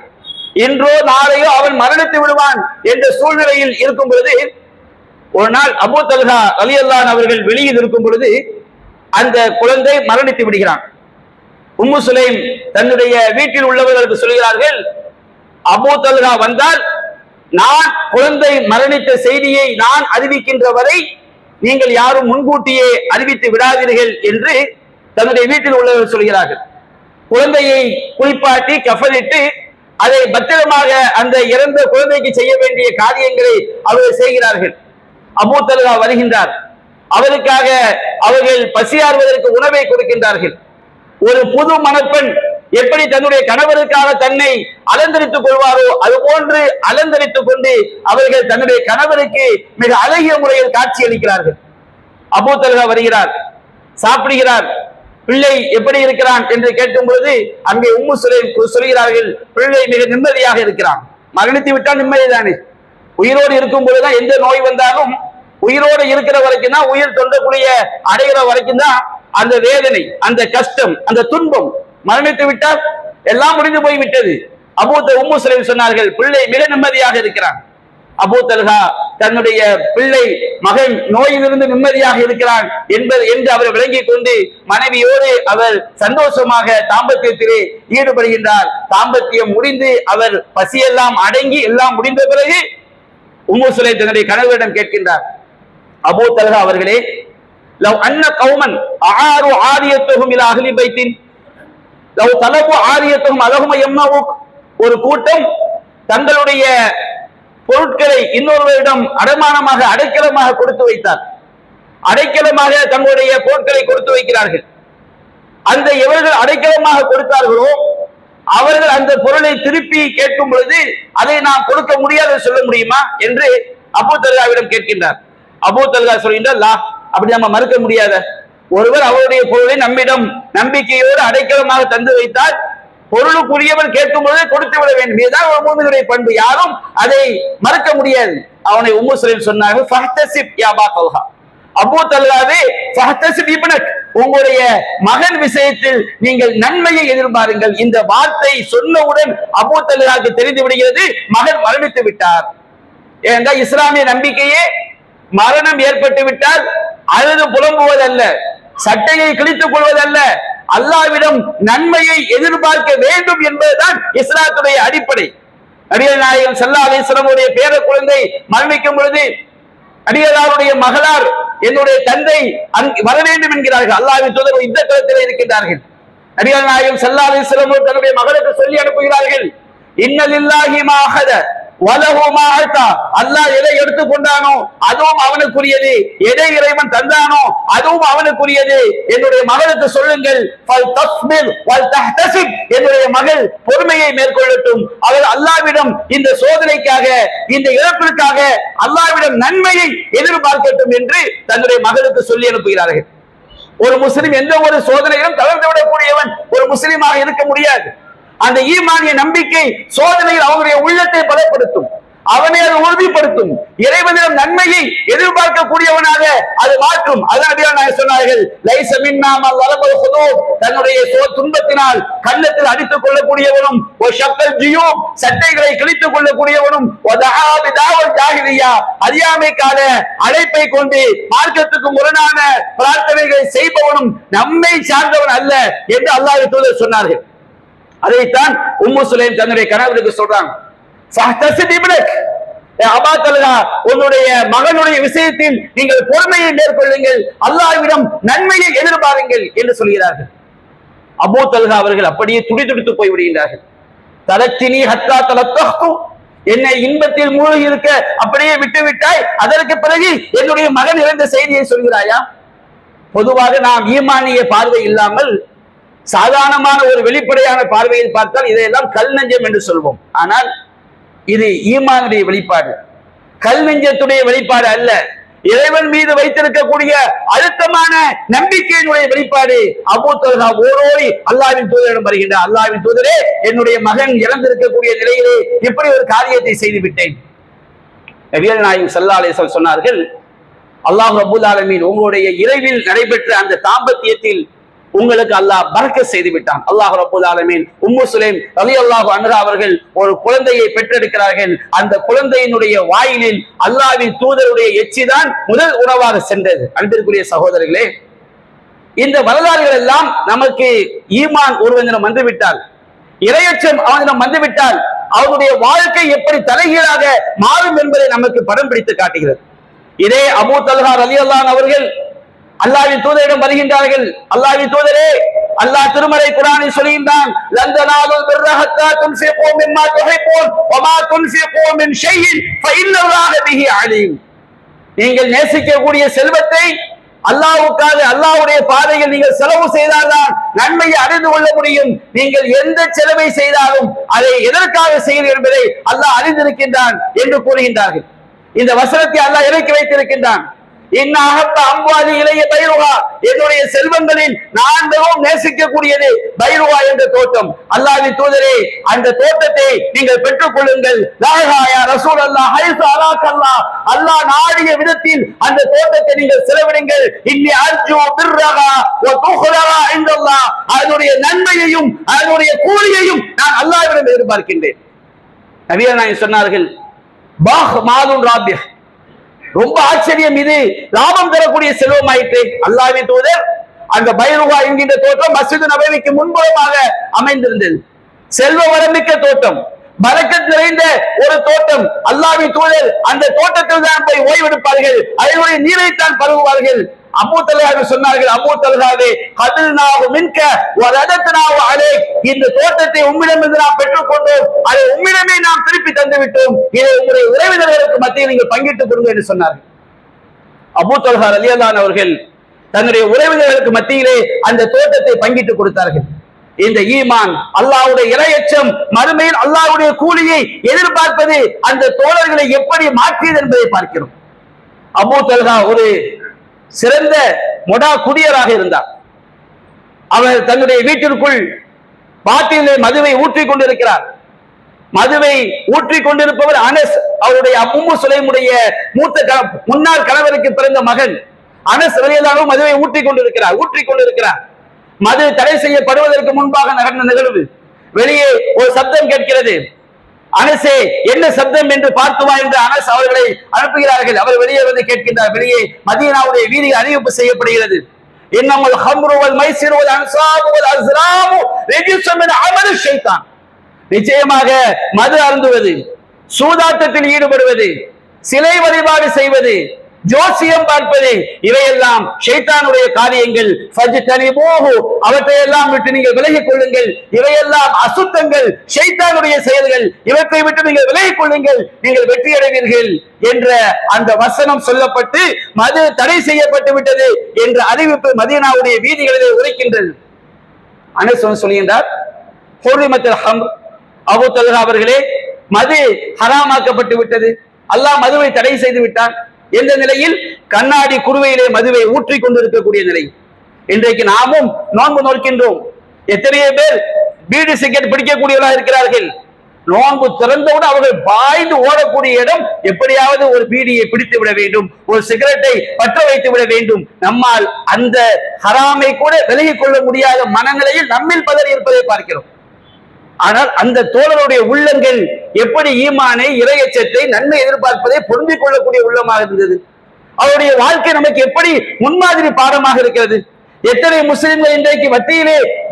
இன்றோ நாளையோ அவன் மரணித்து விடுவான் என்ற சூழ்நிலையில் இருக்கும் பொழுது ஒரு நாள் அபூ தல்ஹா ரலியல்லாஹு அன்ஹு அவர்கள் வெளியில் இருக்கும் பொழுது அந்த குழந்தை மரணித்து விடுகிறான். உம்மு சுலைம் தன்னுடைய வீட்டில் உள்ளவர்களுக்கு சொல்கிறார்கள், அபூ தல்ஹா வந்தால் நான் குழந்தை மரணித்த செய்தியை நான் அறிவிக்கின்ற வரை நீங்கள் யாரும் முன்கூட்டியே அறிவித்து விடாதீர்கள் என்று தன்னுடைய வீட்டில் உள்ளவர்கள் சொல்கிறார்கள். குழந்தையை குளிப்பாட்டி கஃனிட்டு அதை பத்திரமாக அந்த இறந்த குழந்தைக்கு செய்ய வேண்டிய காரியங்களை அவர்கள் செய்கிறார்கள். அபூ தல்ஹா வருகின்றார், அவருக்காக அவர்கள் பசியாறுவதற்கு உணவை கொடுக்கின்றார்கள். ஒரு புது மணப்பெண் எப்படி தன்னுடைய கணவருக்காக தன்னை அலங்கரித்துக் கொள்வாரோ அதுபோன்று அலங்கரித்துக் கொண்டு அவர்கள் தன்னுடைய கணவருக்கு மிக அழகிய முறையில் காட்சி அளிக்கிறார்கள். அபூ தல்ஹா வருகிறார், சாப்பிடுகிறார். பிள்ளை எப்படி இருக்கிறான் என்று கேட்கும் பொழுது அங்கே உம்மு சுலைம் சொல்கிறார்கள், பிள்ளை மிக நிம்மதியாக இருக்கிறான். மரணித்து விட்டால் நிம்மதிதானே, உயிரோடு இருக்கும் பொழுதுதான் எந்த நோய் வந்தாலும் உயிரோடு இருக்கிற வரைக்கும் தான், உயிர் தொண்டக்கூடிய அடைகிற வரைக்கும் தான் அந்த வேதனை, அந்த கஷ்டம், அந்த துன்பம். மரணித்து விட்டால் எல்லாம் முடிந்து போய் விட்டது. உம்மு சுலைம் சொன்னார்கள், பிள்ளை மிக நிம்மதியாக இருக்கிறான். அபூ தல்ஹா தன்னுடைய பிள்ளை மகன் நோயிலிருந்து நிம்மதியாக இருக்கிறான் என்று அவர் விளங்கிக் கொண்டு மனைவியோடு அவர் சந்தோஷமாக தாம்பத்தியத்திலே ஈடுபடுகின்றார். தாம்பத்தியம் முடிந்து அவர் பசியெல்லாம் அடங்கி எல்லாம் முடிந்த பிறகு உம்மு சுலைம் தன்னுடைய கணவரிடம் கேட்கின்றார், அபூ தல்ஹா அவர்களே, லவ் அன்ன கௌமன் ஆறு ஆரியத்துஹும் இலா அஹ்லி பைத்தின் லவ் தலபு ஆரியத்துஹும் அலஹும யம்னவுக், ஒரு கூட்டம் தங்களுடைய பொருட்களை இன்னொருவரிடம் அடமானமாக அடைக்கலமாக கொடுத்து வைத்தார். அடைக்கலமாக தங்களுடைய பொருட்களை கொடுத்து வைக்கிறார்கள். அந்த எவர்கள் அடைக்கலமாக கொடுத்தார்களோ அவர்கள் அந்த பொருளை திருப்பி கேட்கும் பொழுது அதை நாம் கொடுக்க முடியாது சொல்ல முடியுமா என்று அபூ தல்ஹாவிடம் கேட்கின்றார். அபூ தல்ஹா சொல்கின்றார், அப்படி நம்ம மறுக்க முடியாத. ஒருவர் அவருடைய பொருளை நம்மிடம் நம்பிக்கையோடு அடைக்கலமாக தந்து வைத்தால் பொருளுக்குரியவன் கேட்கும் பொழுது கொடுத்து விட வேண்டும். இதுதான் ஒரு மூமினுடைய பண்பு, யாரும் அதை மறுக்க முடியாது. அவனை உம்மு சுலைம் சொன்னார்கள், ஃபஹ்தசிப் யா அபா தல்ஹா, அபூ தல்ஹாவே ஃபஹ்தசிப் இப்னக், உங்களுடைய மகன் விஷயத்தில் நீங்கள் நன்மையை எதிர்பாருங்கள். இந்த வார்த்தை சொன்னவுடன் அபூ தல்ஹாவுக்கு தெரிந்து விடுகிறது, மகன் மரணித்து விட்டார். ஏனென்றால் இஸ்லாமிய நம்பிக்கையே மரணம் ஏற்பட்டு விட்டால் அழுது புலம்புவதல்ல, சட்டையை கிழித்துக் கொள்வதல்ல, அல்லாஹ்விடம் நன்மையை எதிர்பார்க்க வேண்டும் என்பதுதான் இஸ்லாத்துடைய அடிப்படை. நபிகள் நாயகம் ஸல்லல்லாஹு அலைஹி வஸல்லம் உடைய பேர குழந்தை மரணிக்கும் பொழுது நபிகளாருடைய மகளார் என்னுடைய தந்தை வர வேண்டும் என்கிறார்கள். அல்லாஹ்வின் தூதர் யுத்த களத்தில் இருக்கின்றார்கள். நபிகள் நாயகம் ஸல்லல்லாஹு அலைஹி வஸல்லம் தன்னுடைய மகளுக்கு சொல்லி அனுப்புகிறார்கள், இன்னலில்லாஹி மா அஹத வலஹு மா அத்தா, அல்லாஹ் எதை எடுத்துக் கொண்டானோ அதுவும் அவனுக்குரியது, எதை இறைவன் தந்தானோ அதுவும் அவனுக்குரியது. என்னுடைய மகளுக்கு சொல்லுங்கள், ஃபல் தஸ்பிர் வல் தஹ்தசிப், என்னுடைய மகள் பொறுமையை மேற்கொள்ளட்டும், அவள் அல்லாஹ்விடம் இந்த சோதனைக்காக, இந்த இழப்பிற்காக அல்லாஹ்விடம் நன்மையை எதிர்பார்க்கட்டும் என்று தன்னுடைய மகளுக்கு சொல்லி அனுப்புகிறார்கள். ஒரு முஸ்லிம் எந்த ஒரு சோதனையிலும் தளர்ந்து விடக்கூடியவன் ஒரு முஸ்லிமாக இருக்க முடியாது. அந்த ஈமானிய நம்பிக்கை சோதனையில் அவனுடைய உள்ளத்தை பலப்படுத்தும், அவனை அது உறுதிப்படுத்தும், இறைவனிடம் நன்மையை எதிர்பார்க்கக்கூடியவனாக அது மாற்றும். அதனால சொன்னார்கள், லைஸ மின்னா மன் லரபல் ஹுதூப், தன்னுடைய துன்பத்தினால் கன்னத்தில் அடித்துக் கொள்ளக்கூடியவனும், ஷக்கல் ஜியூப், சட்டைகளை கிழித்துக் கொள்ளக்கூடியவனும், வதஆ பிதாவல் ஜாஹிலியா, அறியாமைக்கான அழைப்பை கொண்டு மார்க்கத்துக்கு முரணான பிரார்த்தனைகளை செய்பவனும் நம்மை சார்ந்தவன் அல்ல என்று அல்லாஹ்வுடைய தூதர் சொன்னார்கள். அதைத்தான் உம்மு சுலைம் தன்னுடைய கணவருக்கு சொல்றாங்க, அபூ தல்ஹா, உன்னுடைய மகனுடைய விஷயத்தில் நீங்கள் பொறுமையை மேற்கொள்ளுங்கள், அல்லாஹ்விடம் நன்மையை எதிர்பாருங்கள் என்று சொல்கிறார்கள். அபூ தல்ஹா அவர்கள் அப்படியே துடிதுடித்து போய் விடுகின்றார்கள். தலத்தினி ஹத்தா தலத்தஹு, என்னை இன்பத்தில் மூழ்கி இருக்க அப்படியே விட்டுவிட்டாய், அதற்கு பிறகு என்னுடைய மகன் இறந்த செய்தியை சொல்கிறாயா? பொதுவாக நாம் ஈமானிய பார்வை இல்லாமல் சாதாரணமான ஒரு வெளிப்படையான பார்வையில் பார்த்தால் இதையெல்லாம் கல் நெஞ்சம் என்று சொல்வோம். ஆனால் இது ஈமானுடைய வெளிப்பாடு, கல் நெஞ்சத்துடைய வெளிப்பாடு அல்ல, இறைவன் மீது வைத்திருக்கக்கூடிய அழுத்தமான நம்பிக்கையினுடைய வெளிப்பாடு. அபூ தல்ஹா ஓடோடி அல்லாஹ்வின் தூதரிடம் வருகின்றார், அல்லாஹ்வின் தூதரே, என்னுடைய மகன் இறந்திருக்கக்கூடிய நிலையிலே இப்படி ஒரு காரியத்தை செய்து விட்டேன். நபிகள் நாயகம் ஸல்லல்லாஹு அலைஹி வஸல்லம் சொன்னார்கள், அல்லாஹ் ரப்பல் ஆலமீன் உங்களுடைய இறைவில் நடைபெற்ற அந்த தாம்பத்தியத்தில் உங்களுக்கு அல்லாஹ் பரக்கத் செய்து விட்டான். அல்லாஹ் ரப்பல் ஆலமீன் உம்மு சுலைம் ரலியல்லாஹு அன்ஹா அவர்கள் ஒரு குழந்தையை பெற்றெடுக்கிறார்கள். அந்த குழந்தையினுடைய வாயிலில் அல்லாஹ்வின் தூதருடைய எச்சிதான் முதல் உணவாக சென்றது. அன்பிற்குரிய சகோதரர்களே, இந்த வரலாறுகள் எல்லாம் நமக்கு ஈமான் ஒருவனிடம் வந்துவிட்டால், இறையச்சம் அவனிடம் வந்துவிட்டால் அவனுடைய வாழ்க்கை எப்படி தலைகீழாக மாறும் என்பதை நமக்கு படம் பிடித்து காட்டுகிறது. இதே அபூ தல்ஹா ரலியல்லாஹு அவர்கள் அல்லாஹ்வின் தூதரிடம் வருகின்றார்கள். அல்லாஹ்வின் தூதரே, அல்லாஹ் திருமறை குர்ஆனில் சொல்கின்றான், லன் தனாலுல் பிர்ர ஹத்தா துன்ஃபிகு மிம்மா துஹிப்பூன் வமா துன்ஃபிகு மின் ஷைஇன் ஃபஇன்னல்லாஹ பிஹி அலீம். நீங்கள் நேசிக்கக்கூடிய செல்வத்தை அல்லாஹ்வுக்காக, அல்லாஹ்வுடைய பாதையில் நீங்கள் செலவு செய்தால்தான் நன்மையை அறிந்து கொள்ள முடியும். நீங்கள் எந்த செலவை செய்தாலும் அதை எதற்காக செய்கிறீர்கள் என்பதை அல்லாஹ் அறிந்திருக்கின்றான் என்று கூறுகின்றார்கள். இந்த வசனத்தை அல்லாஹ் இறக்கி வைத்திருக்கின்றான். இன்னஹப்ப அம்வாலி இலைய பைருஹா, என்னுடைய செல்வங்களில் நான் மிகவும் நேசிக்கக்கூடியது பைருஹா என்ற தோட்டம். அல்லாஹ்வின் தூதரே, அந்த தோட்டத்தை நீங்கள் பெற்றுக் கொள்ளுங்கள். லாஹா யா ரசூலல்லாஹ், ஹைஸு அலாக்கல்லாஹ், அல்லாஹ் நாடிய விதத்தில் அந்த தோட்டத்தை நீங்கள் செலவிடுங்கள். இன்னி அர்ஜு பிர்ரஹா வ துஹ்ரஹா இன்தல்லாஹ், அதனுடைய நன்மையையும் அதனுடைய கூலியையும் நான் அல்லாஹ்விடம் எதிர்பார்க்கின்றேன். நபிகள் நாயகம் சொன்னார்கள், பாஹ் மாதுன் ராபிஹ், ரொம்ப ஆச்சரியம், இது லாபம் தரக்கூடிய செல்வம் ஆயிற்று. அல்லாஹ்வின் தூதர், அந்த பைருஹா என்கின்ற தோட்டம் மஸ்ஜித் நபவிக்கு முன்புறமாக அமைந்திருந்தது. செல்வ வளமிக்க தோட்டம், பரக்கத் நிறைந்த ஒரு தோட்டம். அல்லாஹ்வின் தூதர் அந்த தோட்டத்தில் தான் போய் ஓய்வெடுப்பார்கள், அதனுடைய நீரைத்தான் பருகுவார்கள். அபூ தல்ஹா சொன்னார்கள், அபூ தல்ஹாவே, கபில்நாஹு மின்க வ ரதத்னாஹு அலைக், இந்த தோட்டத்தை உம்மிடமிருந்து நாம் பெற்றுக்கொண்டோம், அதை உம்மிடமே நாம் திருப்பி தந்து விட்டோம், இதை உங்களுடைய உறவினர்களுக்கு மத்தியில் நீங்கள் பங்கிட்டுக் கொடுங்க என்று சொன்னார்கள். அபூ தல்ஹா ரலியல்லாஹு அன்ஹு அவர்கள் தன்னுடைய உறவினர்களுக்கு மத்தியிலே அந்த தோட்டத்தை பங்கிட்டு கொடுத்தார்கள். இந்த ஈமான், அல்லாஹ்வுடைய இறையச்சம், மறுமையில் அல்லாஹ்வுடைய கூலியை எதிர்பார்ப்பது அந்த தோழர்களை எப்படி மாற்றியது என்பதை பார்க்கிறோம். அபூ தல்ஹா ஒரு சிறந்த மொடா குடியராக இருந்தார். அவர் தன்னுடைய வீட்டிற்குள் பாட்டிலே மதுவை ஊற்றிக் கொண்டிருக்கிறார். மதுவை ஊற்றிக் கொண்டிருப்பவர் அனஸ், அவருடைய உம்மு சுலைமுடைய முன்னாள் கணவருக்கு பிறந்த மகன் அனஸ் ரலியல்லாஹு மதுவை ஊற்றிக் கொண்டிருக்கிறார். மது தடை செய்யப்படுவதற்கு முன்பாக நடந்த நிகழ்வு. வெளியே ஒரு சப்தம் கேட்கிறது. அனஸே, என்ன சப்தம் என்று பார்த்து வா என்று அனஸ் அவர்களை அனுப்புகிறார்கள். அவர் வெளியே வந்து கேட்கின்றார். வெளியே மதீனாவுடைய வீதியில் அறிவிப்பு செய்யப்படுகிறது. இன்னமல் ஹம்ரு வல் மைசிரு வல் அன்சாபு வல் அஸ்ராமு ரிஜ்ஸும் மின் அமலி ஷைத்தான், நிச்சயமாக மது அருந்துவது, சூதாட்டத்தில் ஈடுபடுவது, சிலை வழிபாடு செய்வது, ஜோசியம் பார்ப்பது, இவையெல்லாம் ஷைத்தானுடைய காரியங்கள். அவற்றையெல்லாம் விட்டு நீங்கள் விலகிக் கொள்ளுங்கள். இவையெல்லாம் அசுத்தங்கள், ஷைத்தானுடைய செயல்கள். இவற்றை விட்டு நீங்கள் விலகிக் கொள்ளுங்கள், நீங்கள் வெற்றி அடைவீர்கள் என்ற அந்த வசனம் சொல்லப்பட்டு மது தடை செய்யப்பட்டு விட்டது என்ற அறிவிப்பு மதீனாவுடைய வீதிகளிலே உரைக்கின்றது. அனஸ் சொல்கின்றார், அபூ தல்ஹா அவர்களே, மது ஹராமாக்கப்பட்டு விட்டது, அல்லாஹ் மதுவை தடை செய்து விட்டான். எந்த நிலையில்? கண்ணாடி குருவையிலே மதுவை ஊற்றிக் கொண்டிருக்கக்கூடிய நிலை. இன்றைக்கு நாமும் நோன்பு நோக்கின்றோம். எத்தனையோ பேர் பீடி சிகரெட் பிடிக்கக்கூடியவர்களாக இருக்கிறார்கள். நோன்பு திறந்தவுடன் அவர்கள் பாய்ந்து ஓடக்கூடிய இடம், எப்படியாவது ஒரு பீடியை பிடித்து விட வேண்டும், ஒரு சிகரெட்டை பற்ற வைத்து விட வேண்டும். நம்மால் அந்த ஹராமை கூட விலகிக் கொள்ள முடியாத மனநிலையில் நம்மில் பலர் இருப்பதை பார்க்கிறோம். ஆனால் அந்த தோழருடைய உள்ளங்கள் எப்படி ஈமானை, இறையச்சத்தை, நன்மை எதிர்பார்ப்பதை பொருந்திக் கொள்ளக்கூடிய உள்ளமாக இருந்தது. அவருடைய வாழ்க்கை நமக்கு எப்படி முன்மாதிரி பாடமாக இருக்கிறது. எத்தனை முஸ்லிம்கள் இன்றைக்கு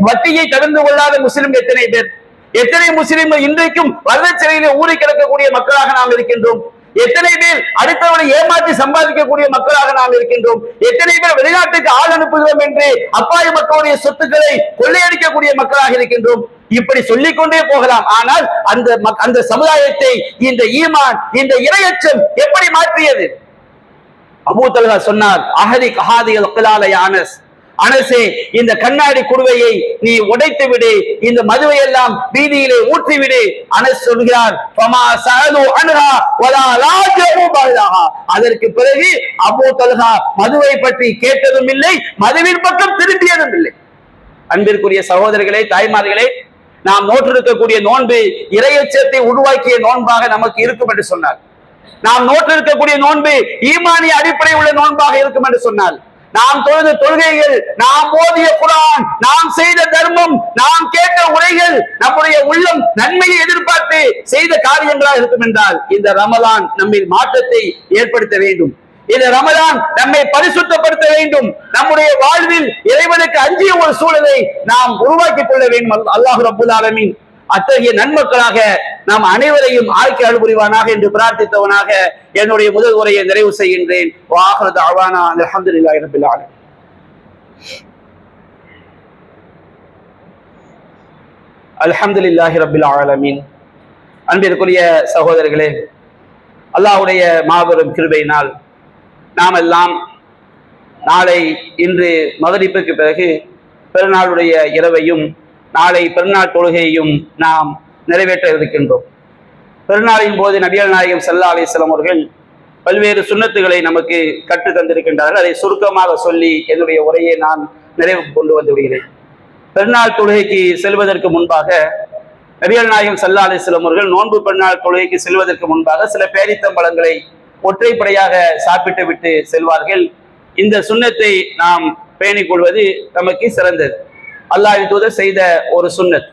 வட்டியை கடந்து கொள்ளாத முஸ்லிம்கள் எத்தனை பேர்? எத்தனை முஸ்லிம்கள் இன்றைக்கும் வரதட்சணையிலே ஊறி கிடக்கக்கூடிய மக்களாக நாம் இருக்கின்றோம். எத்தனை பேர் அடுத்தவனை ஏமாற்றி சம்பாதிக்கக்கூடிய மக்களாக நாம் இருக்கின்றோம். எத்தனை பேர் வெளிநாட்டுக்கு ஆள் அனுப்புகிறோம் என்று அப்பாவி மக்களுடைய சொத்துக்களை கொள்ளையடிக்கக்கூடிய மக்களாக இருக்கின்றோம். இப்படி சொல்லிக்கொண்டே போகலாம். ஆனால் அந்த சமுதாயத்தை இந்த ஈமான், இந்த இறையச்சம் எப்படி மாற்றியது? அபூ தல்ஹா சொன்னார், அஹதி கஹாதில் கிலால யா அனஸ், அனஸே, இந்த கண்ணாடி குடுவையை நீ உடைத்து விடு, இந்த மதுவை எல்லாம் வீதியிலே ஊற்றி விடு. அனஸ் சொல்கிறார், ஃபமா சஅலு அன்ஹா வலா லாஜு பலஹா, அதற்கு பிறகு அபூ தல்ஹா மதுவை பற்றி கேட்டதும் இல்லை, மதுவின் பக்கம் திரும்பியதும் இல்லை. அன்பிற்குரிய சகோதரர்களே, தாய்மார்களே, நாம் நோற்றிருக்கக்கூடிய நோன்பு இறையச்சத்தை உருவாக்கிய நோன்பாக நமக்கு இருக்கும் என்று சொன்னார். நாம் நோற்றிருக்கக்கூடிய நோன்பு ஈமானிய அடிப்படை உள்ள நோன்பாக இருக்கும் என்று சொன்னால், நாம் தொழுத தொழுகைகள், நாம் ஓதிய குர்ஆன், நாம் செய்த தர்மம், நாம் கேட்ட உரைகள், நம்முடைய உள்ளம் நன்மையை எதிர்பார்த்து செய்த காரியங்களாக இருக்கும் என்றால், இந்த ரமலான் நம்மில் மாற்றத்தை ஏற்படுத்த வேண்டும். இந்த ரமலான் நம்மை பரிசுத்தப்படுத்த வேண்டும். நம்முடைய வாழ்வில் இறைவனுக்கு அஞ்சிய ஒரு சூழலை நாம் உருவாக்கிக் கொள்ள வேண்டும். அல்லாஹ் ரப்பல் ஆலமீன் அத்தகைய நன்மக்களாக நாம் அனைவரையும் ஆக்கி அருள் புரிவானாக என்று பிரார்த்தித்தவனாக என்னுடைய முதல் உரையை நிறைவு செய்கின்றேன். வஆகிரு தஅவானா அல்ஹம்துலில்லாஹி ரப்பில் ஆலமீன். அல்ஹம்துலில்லாஹி ரப்பில் ஆலமீன். அன்பிற்குரிய சகோதரர்களே, அல்லாஹ்வுடைய மாபெரும் கிருபையினால் நாம் எல்லாம் இன்று மகரிப்புக்கு பிறகு பெருநாளுடைய இரவையும் நாளை பெருநாள் தொழுகையையும் நாம் நிறைவேற்ற இருக்கின்றோம். பெருநாளின் போது நபிகள் நாயகம் ஸல்லல்லாஹு அலைஹி வஸல்லம் அவர்கள் பல்வேறு சுன்னத்துகளை நமக்கு கற்று தந்திருக்கின்றார்கள். அதை சுருக்கமாக சொல்லி என்னுடைய உரையை நான் நிறைவு கொண்டு வந்து விடுகிறேன். பெருநாள் தொழுகைக்கு செல்வதற்கு முன்பாக நபிகள் நாயகம் ஸல்லல்லாஹு அலைஹி வஸல்லம் அவர்கள் நோன்பு பெருநாள் தொழுகைக்கு செல்வதற்கு முன்பாக சில பேரித்தம்பழங்களை ஒற்றைப்படையாக சாப்பிட்டு விட்டு செல்வார்கள். இந்த சுன்னத்தை நாம் பேணிக் கொள்வது நமக்கு சிறந்தது. அல்லாஹ்வின் தூதர் செய்த ஒரு சுன்னத்.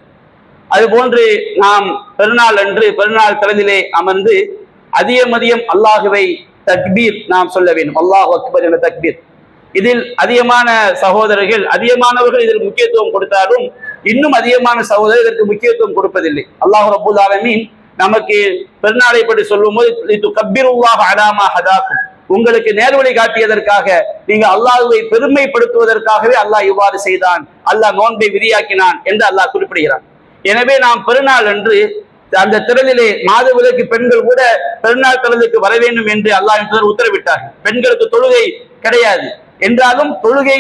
அதுபோன்று நாம் பெருநாள் அன்று பெருநாள் தலத்திலே அமர்ந்து அதிகம் அல்லாஹுவை தக்பீர் நாம் சொல்ல வேண்டும். அல்லாஹு அக்பர் என்ற தக்பீர். இதில் அதிகமான சகோதரர்கள் அதிகமானவர்கள் இதில் முக்கியத்துவம் கொடுத்தாலும் இன்னும் அதிகமான சகோதரர் இதற்கு முக்கியத்துவம் கொடுப்பதில்லை. அல்லாஹ் ரப்பல் ஆலமீன் நமக்கு பெருநாளை பற்றி சொல்லும் போது கப்பீருல்லாஹ் அலா மா ஹதாக்கும், உங்களுக்கு நேர்வழி காட்டியதற்காக, நீங்க அல்லாஹ்வை பெருமைப்படுத்துவதற்காகவே அல்லாஹ் இவ்வாறு செய்தான், அல்லாஹ் நோன்பை விதியாக்கினான் என்று அல்லாஹ் குறிப்பிடுகிறான். எனவே நாம் பெருநாள் அன்று அந்த திறனிலே மாதவிலக்கு பெண்கள் கூட பெருநாள் திறனுக்கு வர வேண்டும் என்று அல்லாஹ் உத்தரவிட்டார்கள். பெண்களுக்கு தொழுகை கிடையாது என்றாலும் தொழுகை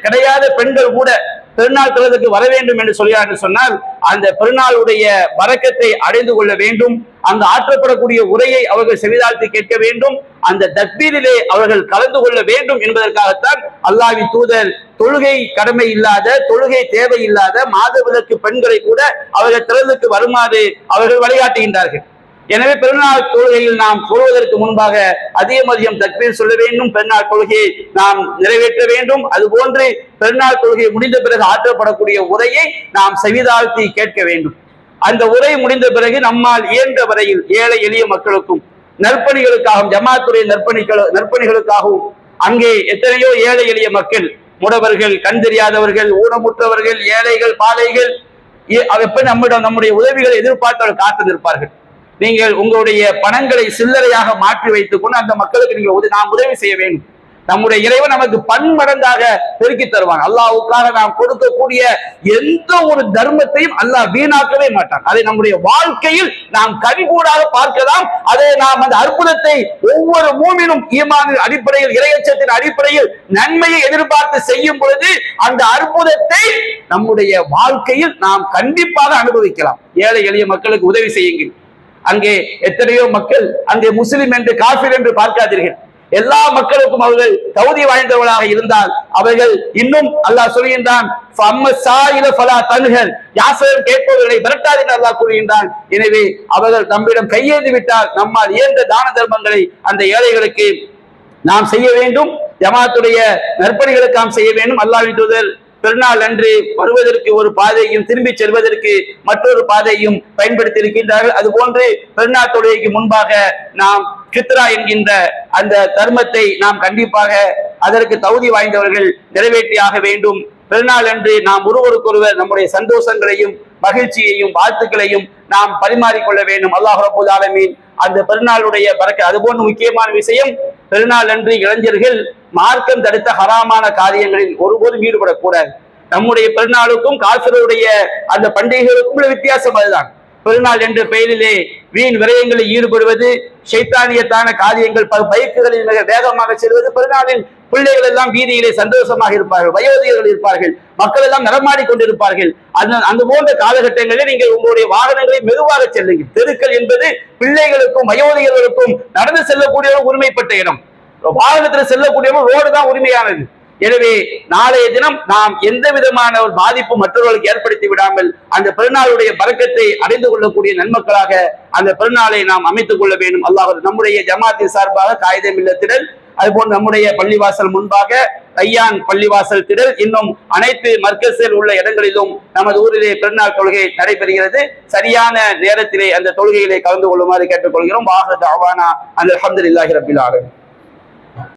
கிடையாத பெண்கள் கூட பெருநாள் தொழுகைக்கு வர வேண்டும் என்று சொல்கிறார்கள். சொன்னால் அந்த பெருநாளுடைய பரக்கத்தை அடைந்து கொள்ள வேண்டும், அங்கு ஆற்றப்படக்கூடிய உரையை அவர்கள் செவிதாழ்த்தி கேட்க வேண்டும், அந்த தக்பீரிலே அவர்கள் கலந்து கொள்ள வேண்டும் என்பதற்காகத்தான் அல்லாஹ்வின் தூதர் தொழுகை கடமை இல்லாத தொழுகை தேவை இல்லாத மாதவிலக்கு பெண்களை கூட அவர்கள் திறனுக்கு வருமாறு அவர்கள் வழிகாட்டுகின்றார்கள். எனவே பெருநாள் தொழுகையில் நாம் சொல்வதற்கு முன்பாக அதிகம் தக்பீர் சொல்ல வேண்டும், பெருநாள் தொழுகையை நாம் நிறைவேற்ற வேண்டும். அதுபோன்று பெருநாள் தொழுகை முடிந்த பிறகு ஆற்றப்படக்கூடிய உரையை நாம் செவிதாழ்த்தி கேட்க வேண்டும். அந்த உரை முடிந்த பிறகு நம்மால் இயன்ற வரையில் ஏழை எளிய மக்களுக்கும் நற்பணிகளுக்காகவும் ஜமாத்துடைய நற்பணிகளுக்காகவும் அங்கே எத்தனையோ ஏழை எளிய மக்கள், முடவர்கள், கண் தெரியாதவர்கள், ஊனமுற்றவர்கள், ஏழைகள், பாலைகள் நம்முடைய உதவிகளை எதிர்பார்த்து காத்திருப்பார்கள். நீங்கள் உங்களுடைய பணங்களை சில்லறையாக மாற்றி வைத்துக் கொண்டு அந்த மக்களுக்கு நீங்கள் நாம் உதவி செய்ய வேண்டும். நம்முடைய இறைவன் நமக்கு பன்மடங்காக பெருக்கி தருவான். அல்லாஹ்வுக்காக நாம் கொடுக்கக்கூடிய எந்த ஒரு தர்மத்தையும் அல்லாஹ் வீணாக்கவே மாட்டான். அதை நம்முடைய வாழ்க்கையில் நாம் கண்கூடாக பார்க்கலாம். அதை நாம் அந்த அற்புதத்தை ஒவ்வொரு மூமினும் ஈமானின் அடிப்படையில் இறையச்சத்தின் அடிப்படையில் நன்மையை எதிர்பார்த்து செய்யும் பொழுது அந்த அற்புதத்தை நம்முடைய வாழ்க்கையில் நாம் கண்டிப்பாக அனுபவிக்கலாம். ஏழை எளிய மக்களுக்கு உதவி செய்யுங்கள். அங்கே எத்தனையோ மக்கள் அங்கே முஸ்லிம் என்று காஃபிர் என்று பார்க்காதீர்கள். எல்லா மக்களுக்கும் அவர்கள் தகுதி வாய்ந்தவர்களாக இருந்தால் அவர்கள் இன்னும் அல்லாஹ் சொல்கின்றான், யாசகம் கேட்பவர்களை விரட்டாதீர்கள் அல்லாஹ் கூறுகின்றான். எனவே அவர்கள் நம்மிடம் கையேந்தி விட்டால் நம்மால் இயன்ற தான தர்மங்களை அந்த ஏழைகளுக்கு நாம் செய்ய வேண்டும். ஜமாத்துடைய நற்பணிகளுக்கு நாம் செய்ய வேண்டும். அல்லாஹ்வின் தூதர் பெருநாள் அன்று வருவதற்கு ஒரு பாதையும் திரும்பி செல்வதற்கு மற்றொரு பாதையும் பயன்படுத்தி இருக்கின்றார்கள். அதுபோன்று பெருநாள் தொழுகைக்கு முன்பாக நாம் ஃபித்ரா என்கின்ற அந்த தர்மத்தை நாம் கண்டிப்பாக அதற்கு தகுதி வாய்ந்தவர்கள் நிறைவேற்றியாக வேண்டும். பெருநாள் அன்று நாம் ஒருவருக்கொருவர் நம்முடைய சந்தோஷங்களையும் மகிழ்ச்சியையும் வாழ்த்துக்களையும் நாம் பரிமாறிக்கொள்ள வேண்டும். அல்லாஹ் ரப்பல் ஆலமீன் அந்த பெருநாளுடைய பரக்கத். அதுபோன்று முக்கியமான விஷயம், பெருநாள் அன்று இளைஞர்கள் மார்க்கம் தடுத்த ஹராமான காரியங்களில் ஒருபோதும் ஈடுபடக்கூடாது. நம்முடைய பெருநாளுக்கும் காஃபிருடைய அந்த பண்டிகைகளுக்கும் உள்ள வித்தியாசம் அதுதான். பெருநாள் என்ற பெயரிலே வீண் விரயங்களில் ஈடுபடுவது, ஷைத்தானியத்தான காரியங்கள், பைக்குகளில் மிக வேகமாக செல்வது. பெருநாளில் பிள்ளைகள் எல்லாம் வீதியிலே சந்தோஷமாக இருப்பார்கள், வயோதிகர்கள் இருப்பார்கள், மக்கள் எல்லாம் நடமாடி கொண்டிருப்பார்கள். அந்த போன்ற காலகட்டங்களில் நீங்கள் உங்களுடைய வாகனங்களை மெதுவாக செல்லுங்கள். தெருக்கள் என்பது பிள்ளைகளுக்கும் வயோதிகர்களுக்கும் நடந்து செல்லக்கூடிய உரிமைப்பட்ட இடம். வாகனத்தில் செல்லக்கூடியவங்க ரோடு தான் உரிமையானது. எனவே நாளைய தினம் நாம் எந்த விதமான ஒரு பாதிப்பு மற்றவர்களுக்கு ஏற்படுத்தி விடாமல் அந்த பெருநாளுடைய பரக்கத்தை அடைந்து கொள்ளக்கூடிய நன்மக்களாக அந்த பெருநாளை நாம் அமைத்துக் கொள்ள வேண்டும். அல்லாஹ் நம்முடைய ஜமாத்தின் சார்பாக காயிதே மில்லத் திடல், அதுபோன்று நம்முடைய பள்ளிவாசல் முன்பாக கையான் பள்ளிவாசல் திடல், இன்னும் அனைத்து மர்கஸில் உள்ள இடங்களிலும் நமது ஊரிலே பெருநாள் தொழுகை நடைபெறுகிறது. சரியான நேரத்திலே அந்த தொழுகையிலே கலந்து கொள்ளுமாறு கேட்டுக்கொள்கிறோம். வாஹிரு தஅவானா அல்ஹம்துலில்லாஹி ரப்பில் ஆலமீன்.